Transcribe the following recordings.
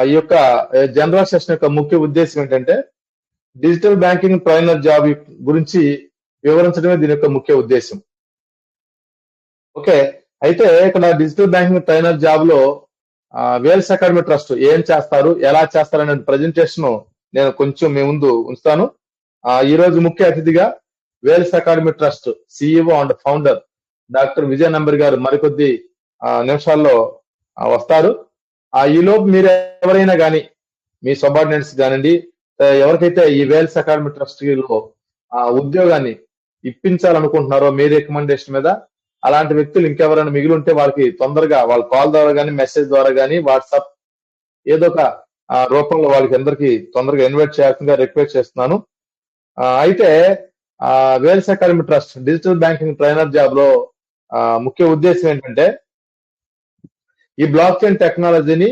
ఈ యొక్క general session యొక్క ముఖ్య ఉద్దేశం ఏంటంటే డిజిటల్ బ్యాంకింగ్ ట్రైనర్ జాబ్ గురించి వివరించడమే దీని యొక్క ముఖ్య ఉద్దేశం. ఓకే, అయితే ఇక్కడ డిజిటల్ బ్యాంకింగ్ ట్రైనర్ జాబ్ లో వేల్స్ అకాడమీ ట్రస్ట్ ఏం చేస్తారు, ఎలా చేస్తారు అనే ప్రజెంటేషన్ నేను కొంచెం మీ ముందు ఉంచుతాను. ఈ రోజు ముఖ్య అతిథిగా Wales academy trust CEO and founder doctor Vijaya Nambar గారు మరికొద్ది నిమిషాల్లో వస్తారు. ఈలోపు మీరు ఎవరైనా కానీ మీ సబార్డినేట్స్ కానివ్వండి, ఎవరికైతే ఈ వేల్స్ అకాడమీ ట్రస్ట్ లో ఉద్యోగాన్ని ఇప్పించాలనుకుంటున్నారో మీ రికమెండేషన్ మీద, అలాంటి వ్యక్తులు ఇంకెవరైనా మిగిలి ఉంటే వాళ్ళకి తొందరగా వాళ్ళ కాల్ ద్వారా కానీ మెసేజ్ ద్వారా కానీ వాట్సాప్ ఏదో ఒక రూపంలో వాళ్ళకి అందరికి తొందరగా ఇన్వైట్ చేయాల్సిందిగా రిక్వెస్ట్ చేస్తున్నాను. అయితే Wales academy trust digital banking trainer job లో ముఖ్య ఉద్దేశం ఏంటంటే ఈ బ్లాక్ చైన్ టెక్నాలజీని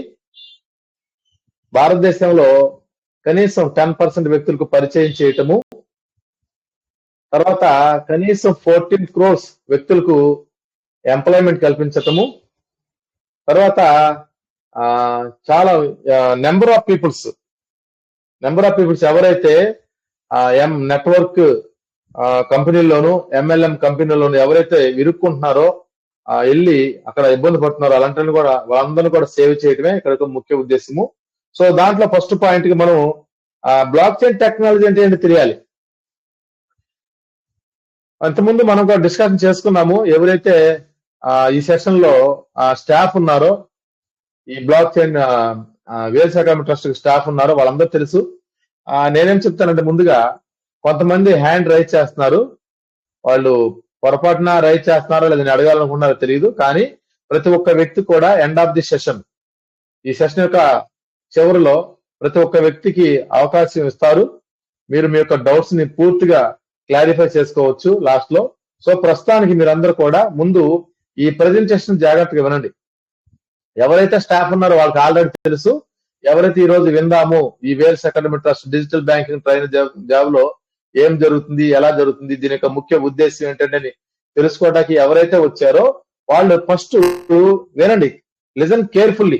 భారతదేశంలో కనీసం 10% వ్యక్తులకు పరిచయం చేయటము, తర్వాత కనీసం 14 crores వ్యక్తులకు ఎంప్లాయ్మెంట్ కల్పించటము, తర్వాత చాలా నెంబర్ ఆఫ్ పీపుల్స్ ఎవరైతే నెట్వర్క్ కంపెనీల్లోను ఎంఎల్ఎం కంపెనీల్లోను ఎవరైతే ఇరుక్కుంటున్నారో వెళ్ళి అక్కడ ఇబ్బంది పడుతున్నారో అలాంటి కూడా వాళ్ళందరినీ కూడా సేవ్ చేయడమే ఇక్కడ ముఖ్య ఉద్దేశము. సో దాంట్లో ఫస్ట్ పాయింట్ కి మనం బ్లాక్ చైన్ టెక్నాలజీ అంటే ఏంటి తెలియాలి. అంతకుముందు మనం కూడా డిస్కషన్ చేసుకున్నాము. ఎవరైతే ఈ సెషన్ లో స్టాఫ్ ఉన్నారో, ఈ blockchain Wales academy trust staff ఉన్నారో వాళ్ళందరూ తెలుసు. నేనేం చెప్తానంటే ముందుగా కొంతమంది హ్యాండ్ రైజ్ చేస్తున్నారు. వాళ్ళు పొరపాటున రైజ్ చేస్తున్నారో లేదని అడగాలనుకున్నారో తెలియదు. కానీ ప్రతి ఒక్క వ్యక్తి కూడా ఎండ్ ఆఫ్ ది సెషన్, ఈ సెషన్ యొక్క చివరిలో ప్రతి ఒక్క వ్యక్తికి అవకాశం ఇస్తారు. మీరు మీ యొక్క డౌట్స్ ని పూర్తిగా క్లారిఫై చేసుకోవచ్చు లాస్ట్ లో. సో ప్రస్తుతానికి మీరందరూ కూడా ముందు ఈ ప్రజెంటేషన్ జాగ్రత్తగా వినండి. ఎవరైతే స్టాఫ్ ఉన్నారో వాళ్ళకి ఆల్రెడీ తెలుసు. ఎవరైతే ఈ రోజు విందాము ఈ Wales academy trust digital banking trainer job లో ఏం జరుగుతుంది, ఎలా జరుగుతుంది, దీని యొక్క ముఖ్య ఉద్దేశం ఏంటంటే తెలుసుకోవడానికి ఎవరైతే వచ్చారో వాళ్ళు ఫస్ట్ వినండి, లిజన్ కేర్ఫుల్లీ.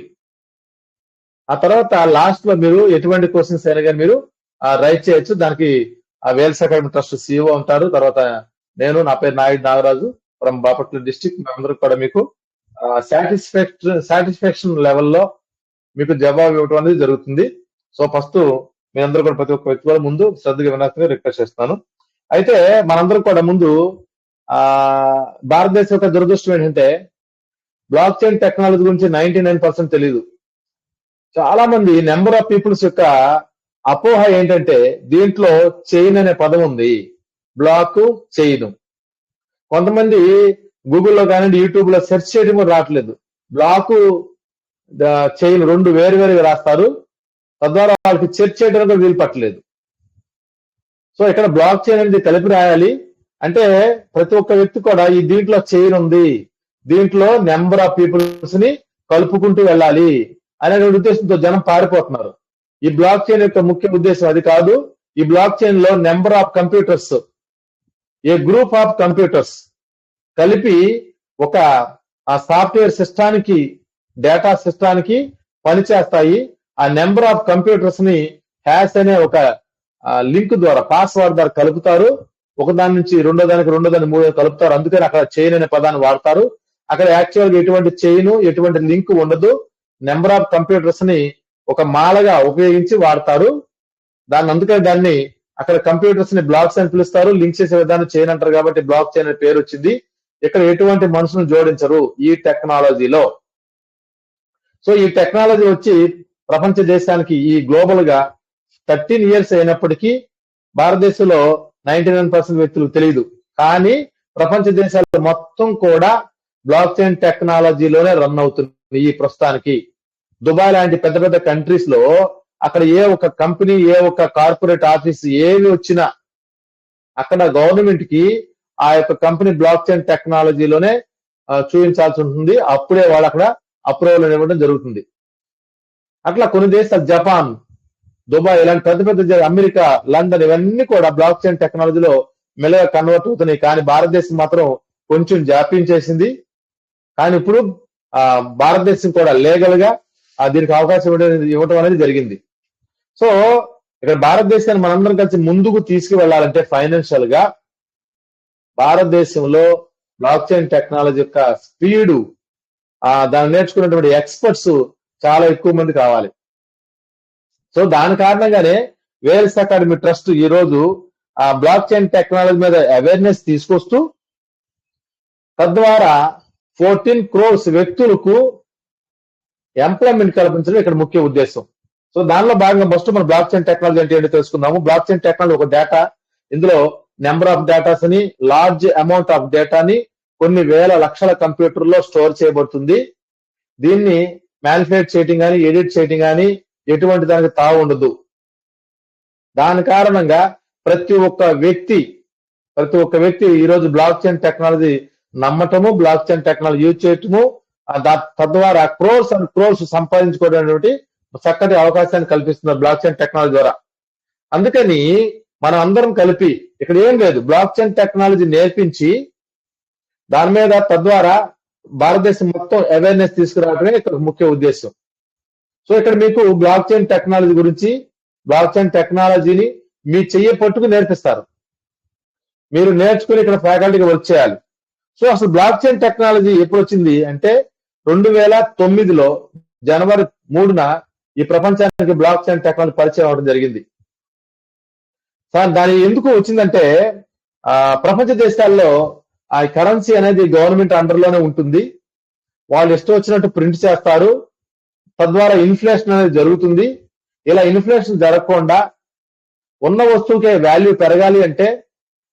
ఆ తర్వాత లాస్ట్ లో మీరు ఎటువంటి క్వశ్చన్స్ అయినా కానీ మీరు రైట్ చేయొచ్చు. దానికి వేల్స్ అకాడమీ ట్రస్ట్ సిఇఓ ఉంటారు. తర్వాత నేను, నా పేరు నాయుడు నాగరాజు ఫ్రమ్ బాపట్ల డిస్ట్రిక్ట్. మేమందరూ కూడా మీకు సాటిస్ఫాక్షన్ లెవెల్లో మీకు జవాబు ఇవ్వడం అనేది జరుగుతుంది. సో ఫస్ట్ మీ అందరూ కూడా ప్రతి ఒక్క వ్యక్తి కూడా ముందు శ్రద్ధగా వినాల్సిందిగా రిక్వెస్ట్ చేస్తున్నాను. అయితే మనందరం కూడా ముందు భారతదేశం యొక్క దురదృష్టం ఏంటంటే బ్లాక్ చైన్ టెక్నాలజీ గురించి 99% తెలియదు. చాలా మంది నెంబర్ ఆఫ్ పీపుల్స్ యొక్క అపోహ ఏంటంటే దీంట్లో చైన్ అనే పదం ఉంది, బ్లాక్ చైన్. కొంతమంది గూగుల్లో కానీ యూట్యూబ్ లో సెర్చ్ చేయడం కూడా రావట్లేదు. బ్లాక్ చైన్ రెండు వేరువేరుగా రాస్తారు, తద్వారా వాళ్ళకి సెర్చ్ చేయడం కూడా వీలు పట్టలేదు. సో ఇక్కడ బ్లాక్ చైన్ అనేది కలిపి రాయాలి. అంటే ప్రతి ఒక్క వ్యక్తి కూడా ఈ దీంట్లో చైన్ ఉంది, దీంట్లో నెంబర్ ఆఫ్ పీపుల్స్ ని కలుపుకుంటూ వెళ్ళాలి అనే ఉద్దేశంతో జనం పారిపోతున్నారు. ఈ బ్లాక్ చైన్ యొక్క ముఖ్య ఉద్దేశం అది కాదు. ఈ బ్లాక్ చైన్ లో number of computers, A group of computers కలిపి ఒక సాఫ్ట్వేర్ సిస్టానికి, డేటా సిస్టానికి పనిచేస్తాయి. ఆ నెంబర్ ఆఫ్ కంప్యూటర్స్ ని హ్యాష్ అనే ఒక లింక్ ద్వారా, పాస్వర్డ్ ద్వారా కలుపుతారు. ఒకదాని నుంచి రెండో దానికి మూడో కలుపుతారు. అందుకని అక్కడ చైన్ అనే పదాన్ని వాడతారు. అక్కడ యాక్చువల్ గా ఎటువంటి చైన్, ఎటువంటి లింక్ ఉండదు. నెంబర్ ఆఫ్ కంప్యూటర్స్ ని ఒక మాలగా ఉపయోగించి వాడతారు. అందుకని దాన్ని అక్కడ కంప్యూటర్స్ ని బ్లాక్స్ అని పిలుస్తారు. లింక్ చేసే విధానం చైన్ అంటారు కాబట్టి బ్లాక్ చైన్ అనే పేరు వచ్చింది. ఇక్కడ ఎటువంటి మనుషులను జోడించరు ఈ టెక్నాలజీలో. సో ఈ టెక్నాలజీ వచ్చి ప్రపంచ దేశానికి ఈ గ్లోబల్ గా 13 years అయినప్పటికీ భారతదేశంలో 99% వ్యక్తులు తెలియదు. కానీ ప్రపంచ దేశాలు మొత్తం కూడా బ్లాక్ చైన్ టెక్నాలజీలోనే రన్ అవుతుంది ఈ ప్రస్తుతానికి. దుబాయ్ లాంటి పెద్ద పెద్ద కంట్రీస్ లో అక్కడ ఏ ఒక కంపెనీ, ఏ ఒక కార్పొరేట్ ఆఫీస్ ఏవి వచ్చినా అక్కడ గవర్నమెంట్ కి ఆ యొక్క కంపెనీ బ్లాక్ చైన్ టెక్నాలజీలోనే చూపించాల్సి ఉంటుంది. అప్పుడే వాళ్ళు అక్కడ అప్రూవల్ ఇవ్వడం జరుగుతుంది. అట్లా కొన్ని దేశాలు, జపాన్, దుబాయ్ ఇలాంటి పెద్ద పెద్ద, అమెరికా, లండన్ ఇవన్నీ కూడా బ్లాక్ చైన్ టెక్నాలజీలో మెల్లగా కన్వర్ట్ అవుతున్నాయి. కానీ భారతదేశం మాత్రం కొంచెం జాప్యం చేసింది. కానీ ఇప్పుడు భారతదేశం కూడా లీగల్ గా దీనికి అవకాశం ఇవ్వడం అనేది జరిగింది. సో ఇక్కడ భారతదేశాన్ని మనందరం కలిసి ముందుకు తీసుకువెళ్లాలంటే ఫైనాన్షియల్ గా భారతదేశంలో బ్లాక్ చైన్ టెక్నాలజీ యొక్క స్పీడు, దాన్ని నేర్చుకున్నటువంటి ఎక్స్పర్ట్స్ చాలా ఎక్కువ మంది కావాలి. సో దాని కారణంగానే వేల్స్ అకాడమీ ట్రస్ట్ ఈ రోజు ఆ బ్లాక్ చైన్ టెక్నాలజీ మీద అవేర్నెస్ తీసుకొస్తూ తద్వారా 14 crores వ్యక్తులకు ఎంప్లాయ్మెంట్ కల్పించడం ఇక్కడ ముఖ్య ఉద్దేశం. సో దానిలో భాగంగా ఫస్ట్ మనం బ్లాక్ చైన్ టెక్నాలజీ అంటే ఏంటో తెలుసుకుందాము. బ్లాక్ చైన్ టెక్నాలజీ ఒక డేటా, ఇందులో నెంబర్ ఆఫ్ డేటాస్ అని, లార్జ్ అమౌంట్ ఆఫ్ డేటాని కొన్ని వేల లక్షల కంప్యూటర్ లో స్టోర్ చేయబడుతుంది. దీన్ని మ్యానిపులేట్ చేయటం కానీ ఎడిట్ చేయటం కానీ ఎటువంటి దానికి తావు ఉండదు. దాని కారణంగా ప్రతి ఒక్క వ్యక్తి ఈ రోజు బ్లాక్ చైన్ టెక్నాలజీ నమ్మటము, బ్లాక్ చైన్ టెక్నాలజీ యూజ్ చేయటము, తద్వారా క్రోర్స్ అండ్ క్రోర్స్ సంపాదించుకోవడానికి చక్కటి అవకాశాన్ని కల్పిస్తున్నారు బ్లాక్ చైన్ టెక్నాలజీ ద్వారా. అందుకని మనం అందరం కలిపి ఇక్కడ ఏం లేదు, బ్లాక్ చైన్ టెక్నాలజీ నేర్పించి దాని మీద తద్వారా భారతదేశం మొత్తం అవేర్నెస్ తీసుకురావడమే ఇక్కడ ముఖ్య ఉద్దేశం. సో ఇక్కడ మీకు బ్లాక్ చైన్ టెక్నాలజీ గురించి, బ్లాక్ చైన్ టెక్నాలజీని మీ చెయ్యి పట్టుకు నేర్పిస్తారు. మీరు నేర్చుకుని ఇక్కడ ఫ్యాకల్టీగా వర్క్ చేయాలి. సో అసలు బ్లాక్ చైన్ టెక్నాలజీ ఎప్పుడు వచ్చింది అంటే 2009లో జనవరి 3న ఈ ప్రపంచానికి బ్లాక్ చైన్ టెక్నాలజీ పరిచయం అవడం జరిగింది. దాని ఎందుకు వచ్చిందంటే ప్రపంచ దేశాల్లో ఆ కరెన్సీ అనేది గవర్నమెంట్ అండర్ లోనే ఉంటుంది. వాళ్ళు ఇష్టం వచ్చినట్టు ప్రింట్ చేస్తారు, తద్వారా ఇన్ఫ్లేషన్ అనేది జరుగుతుంది. ఇలా ఇన్ఫ్లేషన్ జరగకుండా ఉన్న వస్తువుకే వాల్యూ పెరగాలి అంటే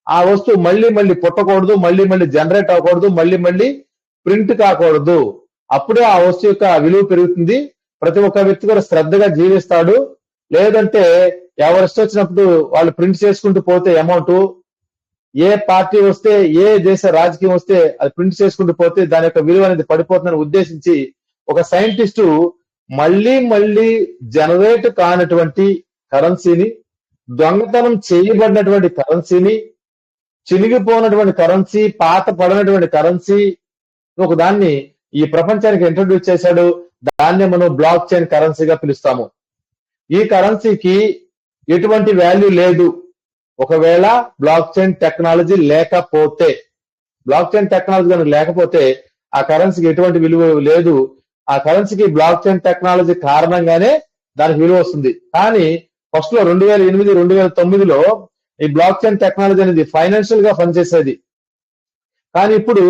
ఆ వస్తువు మళ్ళీ పుట్టకూడదు, మళ్ళీ జనరేట్ అవ్వకూడదు, మళ్ళీ ప్రింట్ కాకూడదు. అప్పుడే ఆ వస్తువు యొక్క విలువ పెరుగుతుంది. ప్రతి ఒక్క వ్యక్తి కూడా శ్రద్ధగా జీవిస్తాడు. లేదంటే ఎవరు ఇష్టం వచ్చినప్పుడు వాళ్ళు ప్రింట్ చేసుకుంటూ పోతే అమౌంట్, ఏ పార్టీ వస్తే, ఏ దేశ రాజకీయం వస్తే అది ప్రింట్ చేసుకుంటూ పోతే దాని యొక్క విలువ అనేది పడిపోతుందని ఉద్దేశించి ఒక సైంటిస్టు మళ్ళీ జనరేట్ కానటువంటి కరెన్సీని, దొంగతనం చేయబడినటువంటి కరెన్సీని, చినిగిపోయినటువంటి కరెన్సీ, పాత పడినటువంటి కరెన్సీ ఒక దాన్ని ఈ ప్రపంచానికి ఇంట్రడ్యూస్ చేశాడు. దాన్నే మనం బ్లాక్ చైన్ కరెన్సీగా పిలుస్తాము. ఈ కరెన్సీకి ఎటువంటి వాల్యూ లేదు ఒకవేళ బ్లాక్ చైన్ టెక్నాలజీ లేకపోతే. బ్లాక్ చైన్ టెక్నాలజీ కనుక లేకపోతే ఆ కరెన్సీకి ఎటువంటి విలువ లేదు. ఆ కరెన్సీకి బ్లాక్ చైన్ టెక్నాలజీ కారణంగానే దానికి విలువ వస్తుంది. కానీ ఫస్ట్ లో 2008, 2009లో ఈ బ్లాక్ చైన్ టెక్నాలజీ అనేది ఫైనాన్షియల్ గా పనిచేసేది. కానీ ఇప్పుడు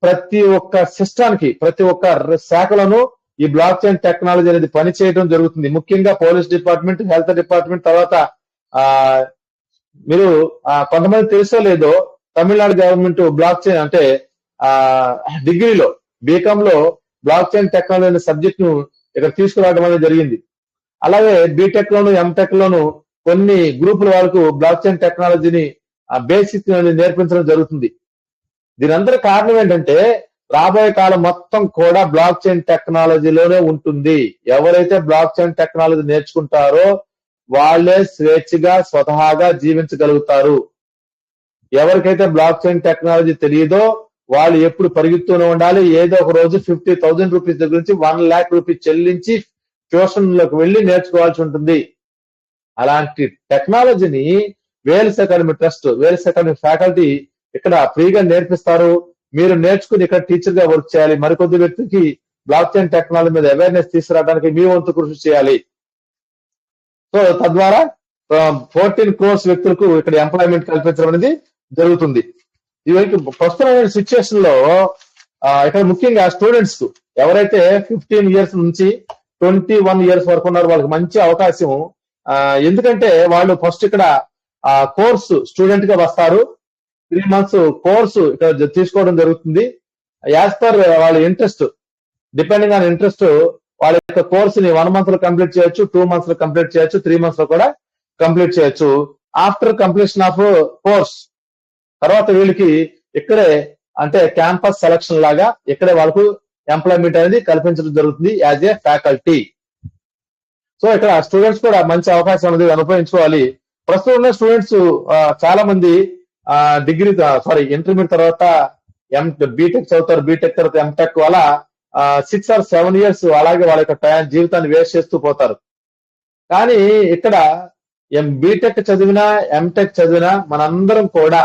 ప్రతి ఒక్క సిస్టానికి, ప్రతి ఒక్క శాఖలను ఈ బ్లాక్ చైన్ టెక్నాలజీ అనేది పనిచేయడం జరుగుతుంది. ముఖ్యంగా పోలీస్ డిపార్ట్మెంట్, హెల్త్ డిపార్ట్మెంట్, తర్వాత మీరు కొంతమంది తెలుసో లేదో తమిళనాడు గవర్నమెంట్ బ్లాక్ చైన్ అంటే డిగ్రీలో బీకామ్ లో బ్లాక్ చైన్ టెక్నాలజీ అనే సబ్జెక్ట్ ను ఇక్కడ తీసుకురావడం అనేది జరిగింది. అలాగే బీటెక్ లోను, ఎంటెక్ లోను కొన్ని గ్రూపుల వాళ్ళకు బ్లాక్ చైన్ టెక్నాలజీని బేసిక్ నేర్పించడం జరుగుతుంది. దీని అందరి కారణం ఏంటంటే రాబోయే కాలం మొత్తం కూడా బ్లాక్ చైన్ టెక్నాలజీలోనే ఉంటుంది. ఎవరైతే బ్లాక్ చైన్ టెక్నాలజీ నేర్చుకుంటారో వాళ్ళే స్వేచ్ఛగా స్వతహాగా జీవించగలుగుతారు. ఎవరికైతే బ్లాక్ చైన్ టెక్నాలజీ తెలియదో వాళ్ళు ఎప్పుడు పరిగెత్తూనే ఉండాలి. ఏదో ఒక రోజు 50,000 రూపీస్ దగ్గర నుంచి 1 lakh రూపీస్ చెల్లించి ట్యూషన్ లోకి వెళ్లి నేర్చుకోవాల్సి ఉంటుంది. అలాంటి టెక్నాలజీని Wales academy trust, Wales academy faculty ఇక్కడ ఫ్రీగా నేర్పిస్తారు. మీరు నేర్చుకుని ఇక్కడ టీచర్ గా వర్క్ చేయాలి. మరికొద్ది వ్యక్తికి బ్లాక్ చైన్ టెక్నాలజీ మీద అవేర్నెస్ తీసుకురావడానికి మీ వంతు కృషి చేయాలి. సో తద్వారా 14 crores వ్యక్తులకు ఇక్కడ ఎంప్లాయ్మెంట్ కల్పించడం అనేది జరుగుతుంది. ఇవైపు ప్రస్తుతమైన సిచ్యువేషన్ లో ఇక్కడ ముఖ్యంగా స్టూడెంట్స్ కు ఎవరైతే 15 years నుంచి 21 years వరకు ఉన్నారో వాళ్ళకి మంచి అవకాశం. ఎందుకంటే వాళ్ళు ఫస్ట్ ఇక్కడ కోర్సు స్టూడెంట్ గా వస్తారు. 3 months కోర్సు ఇక్కడ తీసుకోవడం జరుగుతుంది. యాజ్ పర్ వాళ్ళ ఇంట్రెస్ట్, డిపెండింగ్ ఆన్ ఇంట్రెస్ట్ వాళ్ళ యొక్క కోర్సుని 1 month లో కంప్లీట్ చేయొచ్చు, 2 months లో కంప్లీట్ చేయొచ్చు, 3 months లో కూడా కంప్లీట్ చేయొచ్చు. ఆఫ్టర్ కంప్లీషన్ ఆఫ్ కోర్స్ తర్వాత వీళ్ళకి ఇక్కడే అంటే క్యాంపస్ సెలక్షన్ లాగా ఇక్కడే వాళ్ళకు ఎంప్లాయ్మెంట్ అనేది కల్పించడం జరుగుతుంది యాజ్ ఏ ఫ్యాకల్టీ. సో ఇక్కడ స్టూడెంట్స్ కూడా మంచి అవకాశం అనేది అనుభవించుకోవాలి. ప్రస్తుతం ఉన్న స్టూడెంట్స్ చాలా మంది ఇంటర్మీడియట్ తర్వాత బీటెక్ చదువుతారు, బీటెక్ తర్వాత ఎంటెక్ అలా 6 or 7 ఇయర్స్ అలాగే వాళ్ళ యొక్క జీవితాన్ని వేస్ట్ చేస్తూ పోతారు. కానీ ఇక్కడ బీటెక్ చదివినా ఎంటెక్ చదివినా మనందరం కూడా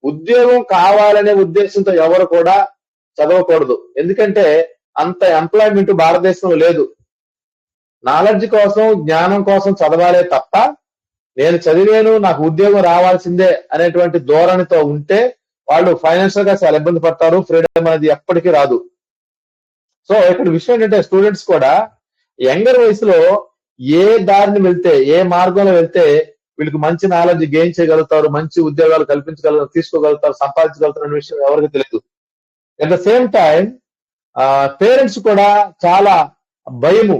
ఉద్యోగం కావాలనే ఉద్దేశంతో ఎవరు కూడా చదవకూడదు. ఎందుకంటే అంత ఎంప్లాయ్మెంట్ భారతదేశంలో లేదు. నాలెడ్జ్ కోసం జ్ఞానం కోసం చదవాలే తప్ప నేను చదివాను నాకు ఉద్యోగం రావాల్సిందే అనేటువంటి ధోరణితో ఉంటే వాళ్ళు ఫైనాన్షియల్ గా చాలా ఇబ్బంది పడతారు. ఫ్రీడమ్ అనేది ఎప్పటికీ రాదు. సో ఇక్కడ విషయం ఏంటంటే స్టూడెంట్స్ కూడా యంగర్ వయసులో ఏ దారిని వెళ్తే ఏ మార్గంలో వెళ్తే వీళ్ళకి మంచి నాలెడ్జ్ గెయిన్ చేయగలుగుతారు, మంచి ఉద్యోగాలు తీసుకోగలుగుతారు, సంపాదించగలుగుతారు అనే విషయం ఎవరికి తెలియదు. At the same time parents కూడా చాలా భయము,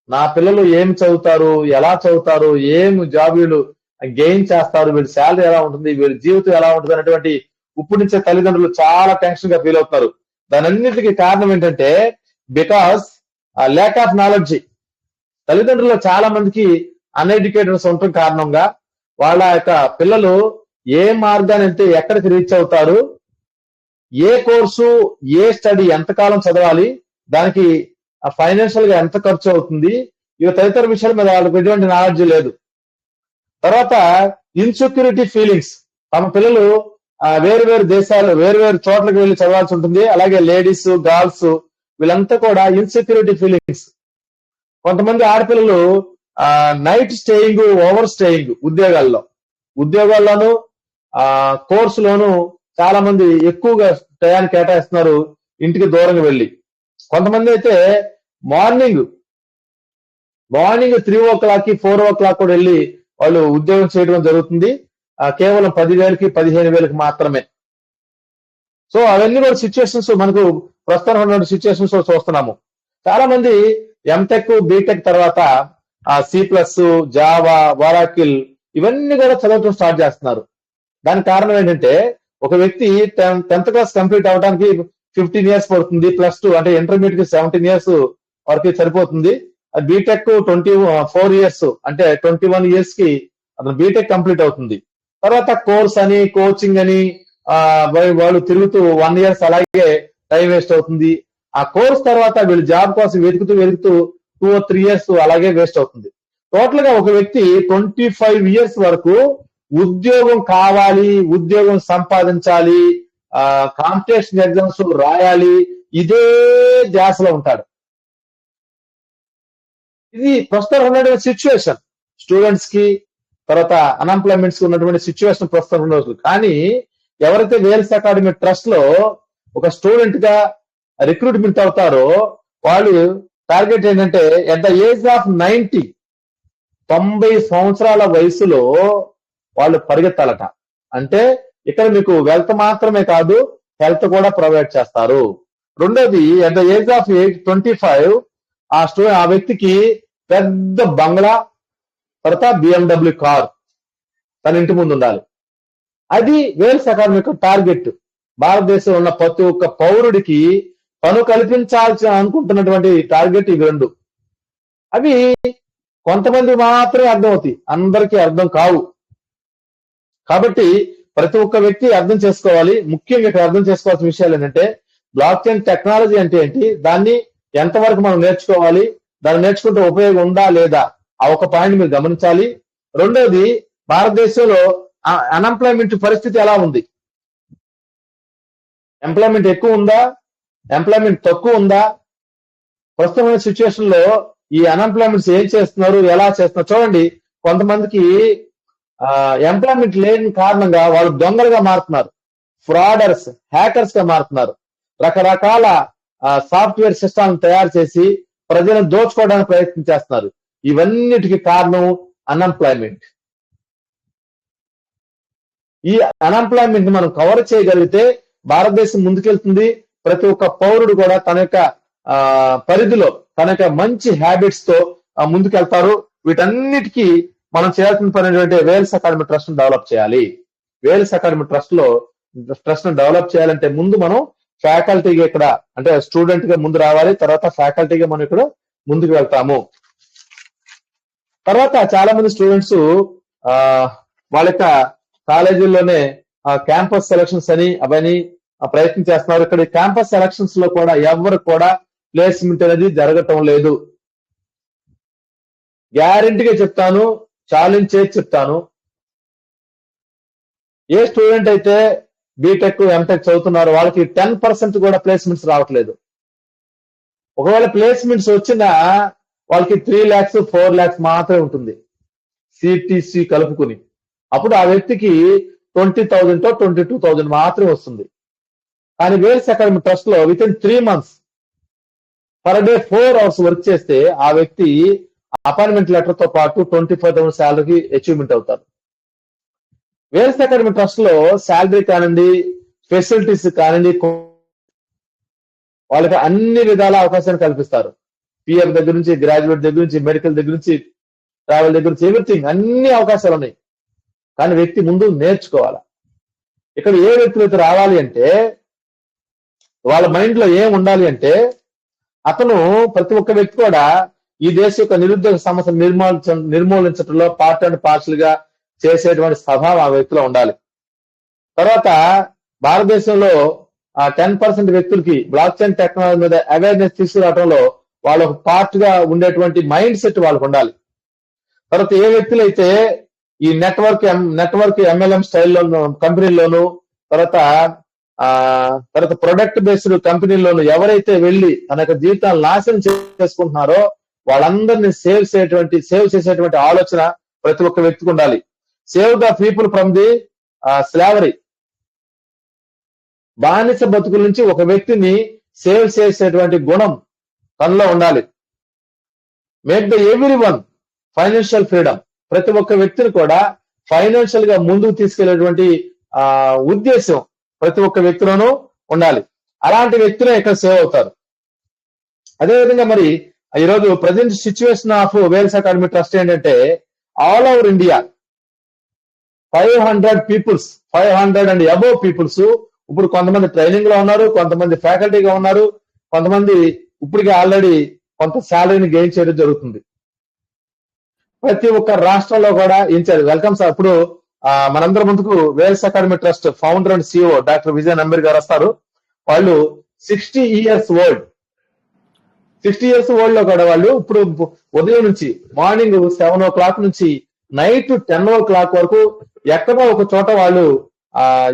నా పిల్లలు ఏం చదువుతారు, ఎలా చదువుతారు, ఏం జాబ్ వీళ్ళు గెయిన్ చేస్తారు, వీళ్ళ శాలరీ ఎలా ఉంటుంది, వీళ్ళ జీవితం ఎలా ఉంటుంది అనేటువంటి ఇప్పుడు నుంచే తల్లిదండ్రులు చాలా టెన్షన్ గా ఫీల్ అవుతున్నారు. దాని అన్నిటికీ కారణం ఏంటంటే బికాస్ ల్యాక్ ఆఫ్ నాలెడ్జ్. తల్లిదండ్రుల్లో చాలా మందికి అన్ఎడ్యుకేటెడ్స్ ఉండటం కారణంగా వాళ్ళ యొక్క పిల్లలు ఏ మార్గాన్ని వెళ్తే ఎక్కడికి రీచ్ అవుతారు, ఏ కోర్సు ఏ స్టడీ ఎంతకాలం చదవాలి, దానికి ఫైనాన్షియల్ గా ఎంత ఖర్చు అవుతుంది, ఇవి తదితర విషయాల మీద వాళ్ళకి ఎటువంటి నాలెడ్జ్ లేదు. తర్వాత ఇన్సెక్యూరిటీ ఫీలింగ్స్. తమ పిల్లలు వేరు వేరు దేశాలు వేరు వేరు చోట్లకి వెళ్ళి చదవాల్సి ఉంటుంది. అలాగే లేడీస్ గర్ల్స్ వీళ్ళంతా కూడా ఇన్సెక్యూరిటీ ఫీలింగ్స్. కొంతమంది ఆడపిల్లలు నైట్ స్టేయింగ్, ఓవర్ స్టేయింగ్ ఉద్యోగాల్లోనూ కోర్సులోను చాలా మంది ఎక్కువగా టయాన్ని కేటాయిస్తున్నారు ఇంటికి దూరంగా వెళ్ళి. కొంతమంది అయితే మార్నింగ్ 3 o'clock 4 o'clock కూడా వెళ్ళి వాళ్ళు ఉద్యోగం చేయడం జరుగుతుంది. కేవలం 10,000కి 15,000కి మాత్రమే. సో అవన్నీ కూడా సిచ్యువేషన్స్ మనకు ప్రస్తుతం ఉన్న సిచ్యువేషన్స్ చూస్తున్నాము. చాలా మంది ఎంటెక్ బీటెక్ తర్వాత C++, జావా, వరాకిల్ ఇవన్నీ కూడా చదవటం స్టార్ట్ చేస్తున్నారు. దానికి కారణం ఏంటంటే ఒక వ్యక్తి 10th క్లాస్ కంప్లీట్ అవడానికి 15 years పడుతుంది. +2 అంటే ఇంటర్మీడియట్ కి 17 years వరకు సరిపోతుంది. బీటెక్ 24 years అంటే 21 years కి అతను బీటెక్ కంప్లీట్ అవుతుంది. తర్వాత కోర్స్ అని కోచింగ్ అని వాళ్ళు తిరుగుతూ 1 year అలాగే టైం వేస్ట్ అవుతుంది. ఆ కోర్స్ తర్వాత వీళ్ళు జాబ్ కోసం వెతుకుతూ 2 or 3 years అలాగే వేస్ట్ అవుతుంది. టోటల్ గా ఒక వ్యక్తి 25 years వరకు ఉద్యోగం కావాలి, ఉద్యోగం సంపాదించాలి, కాంపిటీషన్ ఎగ్జామ్స్ రాయాలి, ఇదే ధ్యాసలో ఉంటాడు. ఇది ప్రస్తుతం ఉన్నటువంటి సిచ్యువేషన్ స్టూడెంట్స్ కి, తర్వాత అన్ఎంప్లాయ్మెంట్స్ కి ఉన్నటువంటి సిచ్యువేషన్ ప్రస్తుతం ఉండవచ్చు. కానీ ఎవరైతే వేల్స్ అకాడమీ ట్రస్ట్ లో ఒక స్టూడెంట్ గా రిక్రూట్మెంట్ అవుతారో వాళ్ళు టార్గెట్ ఏంటంటే ఎట్ ద ఏజ్ ఆఫ్ 90 సంవత్సరాల వయసులో వాళ్ళు పరిగెత్తాలట. అంటే ఇక్కడ మీకు వెల్త్ మాత్రమే కాదు హెల్త్ కూడా ప్రొవైడ్ చేస్తారు. రెండోది ఎట్ ద ఏజ్ ఆఫ్ 25 ఆ వ్యక్తికి పెద్ద బంగ్లా, తర్వాత BMW కార్ తన ఇంటి ముందు ఉండాలి. అది వేల్స్ అకాడమీ యొక్క టార్గెట్. భారతదేశంలో ఉన్న ప్రతి ఒక్క పౌరుడికి తను కల్పించాల్సి అనుకుంటున్నటువంటి టార్గెట్ ఇవి రెండు. అవి కొంతమంది మాత్రమే అర్థమవుతాయి, అందరికీ అర్థం కావు. కాబట్టి ప్రతి ఒక్క వ్యక్తి అర్థం చేసుకోవాలి. ముఖ్యంగా ఇక్కడ అర్థం చేసుకోవాల్సిన విషయాలు ఏంటంటే బ్లాక్ చైన్ టెక్నాలజీ అంటే ఏంటి, దాన్ని ఎంతవరకు మనం నేర్చుకోవాలి, దాన్ని నేర్చుకుంటే ఉపయోగం ఉందా లేదా, ఆ ఒక పాయింట్ మీరు గమనించాలి. రెండోది భారతదేశంలో అన్ఎంప్లాయ్మెంట్ పరిస్థితి ఎలా ఉంది, ఎంప్లాయ్మెంట్ ఎక్కువ ఉందా, ఎంప్లాయ్మెంట్ తక్కువ ఉందా, ప్రస్తుతమైన సిచ్యువేషన్ లో ఈ అన్ఎంప్లాయ్మెంట్స్ ఏం చేస్తున్నారు, ఎలా చేస్తున్నారు చూడండి. కొంతమందికి ఎంప్లాయ్మెంట్ లేని కారణంగా వాళ్ళు దొంగలుగా మారుతున్నారు, ఫ్రాడర్స్, హ్యాకర్స్ గా మారుతున్నారు. రకరకాల సాఫ్ట్వేర్ సిస్టమ్ తయారు చేసి ప్రజలను దోచుకోవడానికి ప్రయత్నం చేస్తున్నారు. ఇవన్నిటికి కారణం అన్ఎంప్లాయ్మెంట్. ఈ అన్ఎంప్లాయ్మెంట్ మనం కవర్ చేయగలిగితే భారతదేశం ముందుకెళ్తుంది. ప్రతి ఒక్క పౌరుడు కూడా తన యొక్క పరిధిలో తన యొక్క మంచి హ్యాబిట్స్ తో ముందుకెళ్తారు. వీటన్నిటికీ మనం చేయాల్సిన పని ఏంటంటే వేల్స్ అకాడమీ ట్రస్ట్ ను డెవలప్ చేయాలి. వేల్స్ అకాడమీ ట్రస్ట్ ను డెవలప్ చేయాలంటే ముందు మనం ఫ్యాకల్టీగా ఇక్కడ అంటే స్టూడెంట్ గా ముందు రావాలి. తర్వాత ఫ్యాకల్టీగా మనం ఇక్కడ ముందుకు వెళ్తాము. తర్వాత చాలా మంది స్టూడెంట్స్ వాళ్ళ యొక్క కాలేజీల్లోనే క్యాంపస్ సెలక్షన్స్ అని అవన్నీ ప్రయత్నం చేస్తున్నారు. ఇక్కడ క్యాంపస్ సెలక్షన్స్ లో కూడా ఎవరు కూడా ప్లేస్మెంట్ అనేది జరగటం లేదు. గ్యారెంటీగా చెప్తాను, ఛాలెంజ్ చేసి చెప్తాను. ఏ స్టూడెంట్ అయితే బీటెక్ ఎంటెక్ చదువుతున్నారో వాళ్ళకి 10% కూడా ప్లేస్మెంట్స్ రావట్లేదు. ఒకవేళ ప్లేస్మెంట్స్ వచ్చినా వాళ్ళకి 3 lakhs 4 lakhs మాత్రమే ఉంటుంది, సిటిసి కలుపుకుని. అప్పుడు ఆ వ్యక్తికి 20,000 to 22,000 మాత్రమే వస్తుంది. కానీ వేల్స్ అకాడమీ ట్రస్ట్ లో with in 3 months per day 4 hours work చేస్తే ఆ వ్యక్తి అపాయింట్మెంట్ లెటర్ తో పాటు 25,000 శాలరీకి అచీవ్మెంట్ అవుతారు. వేల్స్ అకాడమీ ట్రస్ట్ లో శాలరీ కానివ్వండి, ఫెసిలిటీస్ కానివ్వండి, వాళ్ళకి అన్ని విధాల అవకాశాన్ని కల్పిస్తారు. పిఎఫ్ దగ్గర నుంచి, గ్రాడ్యుయేట్ దగ్గర నుంచి, మెడికల్ దగ్గర నుంచి, ట్రావెల్ దగ్గర నుంచి, ఎవ్రీథింగ్ అన్ని అవకాశాలు ఉన్నాయి. కానీ వ్యక్తి ముందు నేర్చుకోవాలి. ఇక్కడ ఏ వ్యక్తులు అయితే రావాలి అంటే వాళ్ళ మైండ్ లో ఏం ఉండాలి అంటే అతను ప్రతి ఒక్క వ్యక్తి కూడా ఈ దేశ యొక్క నిరుద్యోగ సమస్య నిర్మూలించడంలో పార్ట్ అండ్ పార్షల్ గా చేసేటువంటి స్వభావం ఆ వ్యక్తిలో ఉండాలి. తర్వాత భారతదేశంలో 10% వ్యక్తులకి బ్లాక్ చైన్ టెక్నాలజీ మీద అవేర్నెస్ తీసుకురావడంలో వాళ్ళ ఒక పార్ట్ గా ఉండేటువంటి మైండ్ సెట్ వాళ్ళకు ఉండాలి. తర్వాత ఏ వ్యక్తులైతే ఈ నెట్వర్క్ ఎంఎల్ఎం స్టైల్లోను కంపెనీల్లోను, తర్వాత ప్రొడక్ట్ బేస్డ్ కంపెనీల్లోను ఎవరైతే వెళ్ళి తన యొక్క జీవితాన్ని నాశనం చేసుకుంటున్నారో వాళ్ళందరినీ సేవ్ చేసేటువంటి ఆలోచన ప్రతి ఒక్క వ్యక్తికి ఉండాలి. Save the people from the slavery, బానిస బతుకుల నుంచి ఒక వ్యక్తిని సేవ్ చేసేటువంటి గుణం తనలో ఉండాలి. Make the every one financial freedom, ప్రతి ఒక్క వ్యక్తిని కూడా ఫైనాన్షియల్ గా ముందుకు తీసుకెళ్లేటువంటి ఉద్దేశం ప్రతి ఒక్క వ్యక్తిలోనూ ఉండాలి. అలాంటి వ్యక్తులే ఇక్కడ సేవ్ అవుతారు. అదేవిధంగా మరి ఈరోజు present situation of Wells academy Trust ఏంటంటే all over India 500 and above peoples ఇప్పుడు కొంతమంది ట్రైనింగ్ లో ఉన్నారు, కొంతమంది ఫ్యాకల్టీగా ఉన్నారు, కొంతమంది ఇప్పటికే ఆల్రెడీ కొంత శాలరీని గెయిన్ చేయడం జరుగుతుంది. ప్రతి ఒక్క రాష్ట్రంలో కూడా ఇన్ఛార్జ్ వెల్కమ్ సార్. ఇప్పుడు మనందరి ముందుకు Wales academy trust founder and CEO doctor Vijay Nambar గారు వస్తారు. వాళ్ళు 60 years old. 60 years old లో కూడా వాళ్ళు ఇప్పుడు ఉదయం నుంచి మార్నింగ్ 7 o'clock నుంచి నైట్ 10 o'clock వరకు ఎక్కడో ఒక చోట వాళ్ళు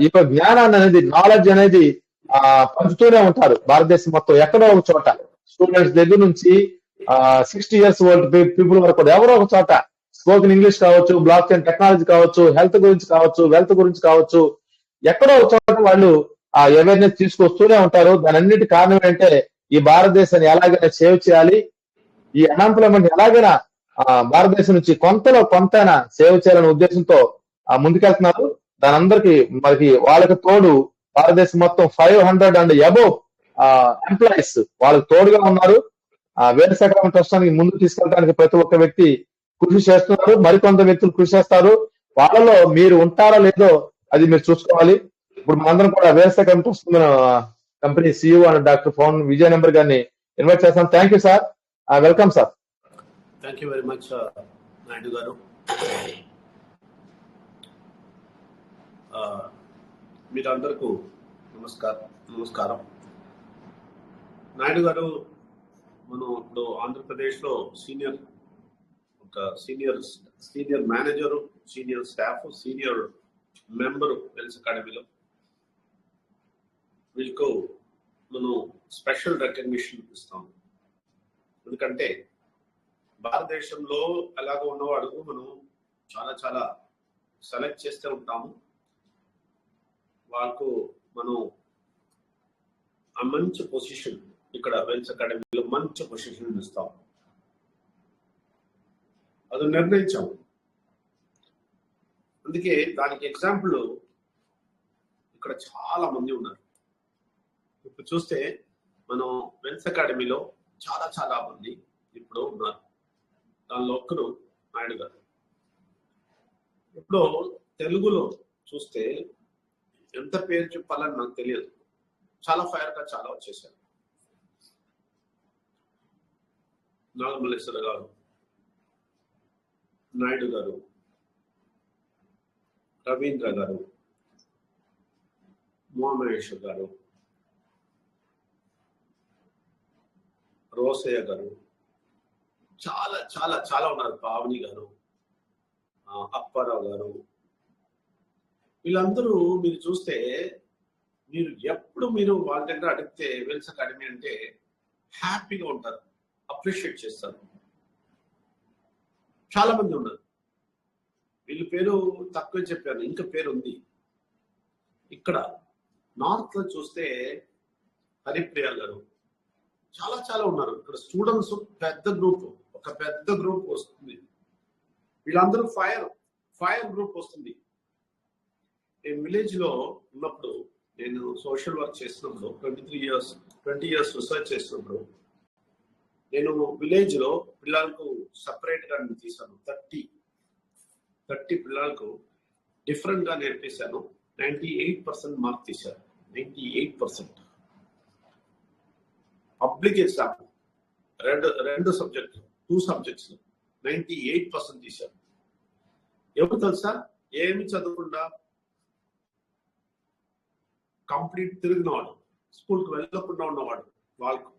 ఈ యొక్క జ్ఞానాన్ని అనేది, నాలెడ్జ్ అనేది పంచుతూనే ఉంటారు. భారతదేశం మొత్తం ఎక్కడో ఒక చోట స్టూడెంట్స్ దగ్గర నుంచి 60 years old పీపుల్ వరకు ఎవరో ఒక చోట స్పోకెన్ ఇంగ్లీష్ కావచ్చు, బ్లాక్ చైన్ టెక్నాలజీ కావచ్చు, హెల్త్ గురించి కావచ్చు, వెల్త్ గురించి కావచ్చు, ఎక్కడో ఒక చోట వాళ్ళు ఆ అవేర్నెస్ తీసుకొస్తూనే ఉంటారు. దాని అన్నిటి కారణం ఏంటంటే ఈ భారతదేశాన్ని ఎలాగైనా సేవ్ చేయాలి, ఈ అన్ఎంప్లాయ్మెంట్ ఎలాగైనా భారతదేశం నుంచి కొంతలో కొంతైనా సేవ్ చేయాలనే ఉద్దేశంతో ముందుకెళ్తున్నారు. దాని అందరికి మనకి వాళ్ళకి తోడు భారతదేశం మొత్తం 500 and above ఎంప్లాయీస్ వాళ్ళకి తోడుగా ఉన్నారు. వేల్స్ అకాడమీ ట్రస్ట్ ముందుకు తీసుకెళ్ళడానికి ప్రతి ఒక్క వ్యక్తి కృషి చేస్తున్నారు. మరికొంత వ్యక్తులు కృషి చేస్తారు. వాళ్ళలో మీరు ఉంటారో లేదో అది మీరు చూసుకోవాలి. ఇప్పుడు మనందరం కూడా Wales academy trust company CEO and doctor Vijay Nambar గారిని ఇన్వైట్ చేస్తాం. Thank you sir. Welcome sir. Thank you very much Naidu గారు. మీరందరికీ నమస్కారం. నాయుడు గారు మనం ఇప్పుడు ఆంధ్రప్రదేశ్ లో senior manager, senior staff, senior member Wales అకాడమీలో. వీళ్ళకు మనం స్పెషల్ రికగ్నిషన్ ఇస్తాం. ఎందుకంటే భారతదేశంలో ఎలాగో ఉన్నవాడు మనం చాలా సెలెక్ట్ చేస్తూ ఉంటాము. వాళ్ళకు మనం ఆ మంచి పొజిషన్ ఇక్కడ వెల్స్ అకాడమీలో మంచి పొజిషన్ ఇస్తాం. అది నిర్ణయించాం. అందుకే దానికి ఎగ్జాంపుల్ ఇక్కడ చాలా మంది ఉన్నారు. ఇప్పుడు చూస్తే మనం వెల్స్ అకాడమీలో చాలా మంది ఇప్పుడు ఉన్నారు. దానిలో ఒక్కరు నాయుడు గారు. ఇప్పుడు తెలుగులో చూస్తే ఎంత పేరు చెప్పాలని నాకు తెలియదు. చాలా ఫైర్ గా చాలా వచ్చేసారు. నాగమల్లేశ్వర గారు, నాయుడు గారు, రవీంద్ర గారు, ఉమామహేశ్వర్ గారు, రోసయ్య గారు, చాలా చాలా చాలా ఉన్నారు, పావని గారు, అప్పారావు గారు. వీళ్ళందరూ మీరు చూస్తే మీరు ఎప్పుడు మీరు వాళ్ళ దగ్గర అడిగితే వెల్స్ అకాడమీ అంటే హ్యాపీగా ఉంటారు, అప్రిషియేట్ చేస్తారు. చాలా మంది ఉన్నారు. వీళ్ళ పేరు తక్కువ చెప్పాను, ఇంకా పేరు ఉంది. ఇక్కడ నార్త్ లో చూస్తే హరిప్రియ గారు, చాలా చాలా ఉన్నారు. ఇక్కడ స్టూడెంట్స్ పెద్ద గ్రూప్, ఒక పెద్ద గ్రూప్ వస్తుంది. వీళ్ళందరూ ఫైర్ గ్రూప్ వస్తుంది. నేను విలేజ్ లో ఉన్నప్పుడు, నేను సోషల్ వర్క్ చేసినప్పుడు 20 ఇయర్స్ రీసెర్చ్ చేసినప్పుడు, నేను విలేజ్ లో పిల్లలకు సపరేట్ గా తీశాను. 30 పిల్లలకు డిఫరెంట్ గా నేర్పించాను. 98% మార్క్ తీశారు. 98%. పబ్లిక్ ఎగ్జామ్ రెండు సబ్జెక్టులు, 2 సబ్జెక్ట్స్ 98% తీశారు. ఎవరు తెలుసా? ఏమి చదవకుండా కంప్లీట్ తిరిగినవాడు, స్కూల్కి వెళ్ళకుండా ఉన్నవాడు వాళ్ళకు.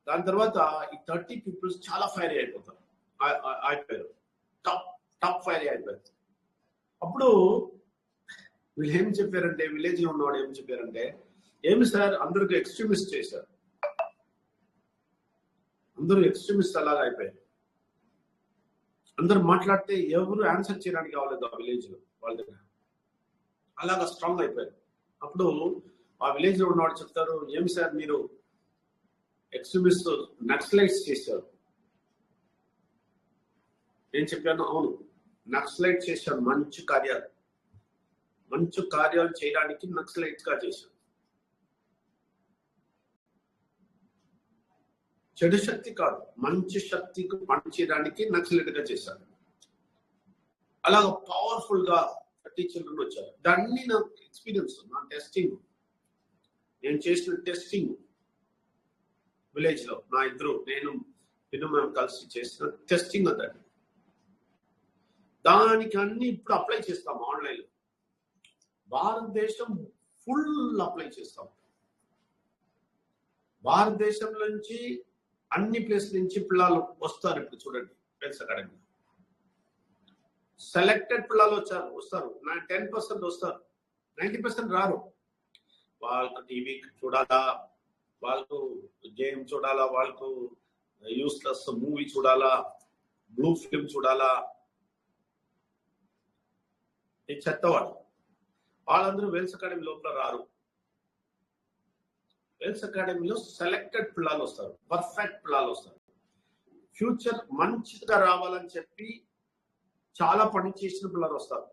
దాని తర్వాత ఈ 30 పీపుల్స్ చాలా ఫైర్ అయిపోతారు, అయిపోయారు, టాప్ ఫైర్ అయిపోయారు. అప్పుడు వీళ్ళు ఏం చెప్పారంటే, విలేజ్ లో ఉన్నవాడు ఏం చెప్పారంటే, ఏమి సార్ అందరికి ఎక్స్ట్రీమిస్ట్ చేశారు, అందరూ ఎక్స్ట్రీమిస్ట్ అలాగా అయిపోయారు. అందరు మాట్లాడితే ఎవరు ఆన్సర్ చేయడానికి కావలేదు ఆ విలేజ్ లో వాళ్ళ దగ్గర, అలాగా స్ట్రాంగ్ అయిపోయారు. అప్పుడు ఆ విలేజ్ లో ఉన్నవాడు చెప్తారు, ఏమి సార్ మీరు ఎక్స్ట్రీమిస్ట్ నక్సలైట్స్ చేశారు. నేను చెప్పాను, అవును, నక్సలైట్ చేశారు. మంచి కార్యాలు చేయడానికి నక్సలైట్స్ గా చేశారు. చెడు శక్తి కాదు, మంచి శక్తికి పనిచేయడానికి నక్సలైట్ గా చేశారు. అలాగ పవర్ఫుల్ గా 30 చిల్డ్రన్ వచ్చారు. దాన్ని నా ఎక్స్పీరియన్స్, నా టెస్టింగ్, నేను చేసిన టెస్టింగ్ విలేజ్ లో నా నేను మేము కలిసి చేసిన టెస్టింగ్ అదండి. దానికి అన్ని ఇప్పుడు అప్లై చేస్తాం ఆన్లైన్ లో. భారతదేశం ఫుల్ అప్లై చేస్తాం. భారతదేశం నుంచి అన్ని ప్లేస్ నుంచి పిల్లలు వస్తారు. ఇప్పుడు చూడండి, వెల్స్ అకాడమీ సెలెక్టెడ్ పిల్లలు వస్తారు. 10% వస్తారు, 90% రారు. వాళ్ళకు టీవీ చూడాలా, వాళ్ళకు గేమ్ చూడాలా, వాళ్ళకు యూస్లెస్ మూవీ చూడాలా, బ్లూ ఫిల్మ్ చూడాలా. ఈ చెత్తవాడు వాళ్ళందరూ వెల్స్ అకాడమీ లోపల రారు. వెల్స్ అకాడమీలో సెలెక్టెడ్ పిల్లలు వస్తారు, పర్ఫెక్ట్ పిల్లలు వస్తారు. ఫ్యూచర్ మంచిగా రావాలని చెప్పి చాలా పని చేసిన పిల్లలు వస్తారు.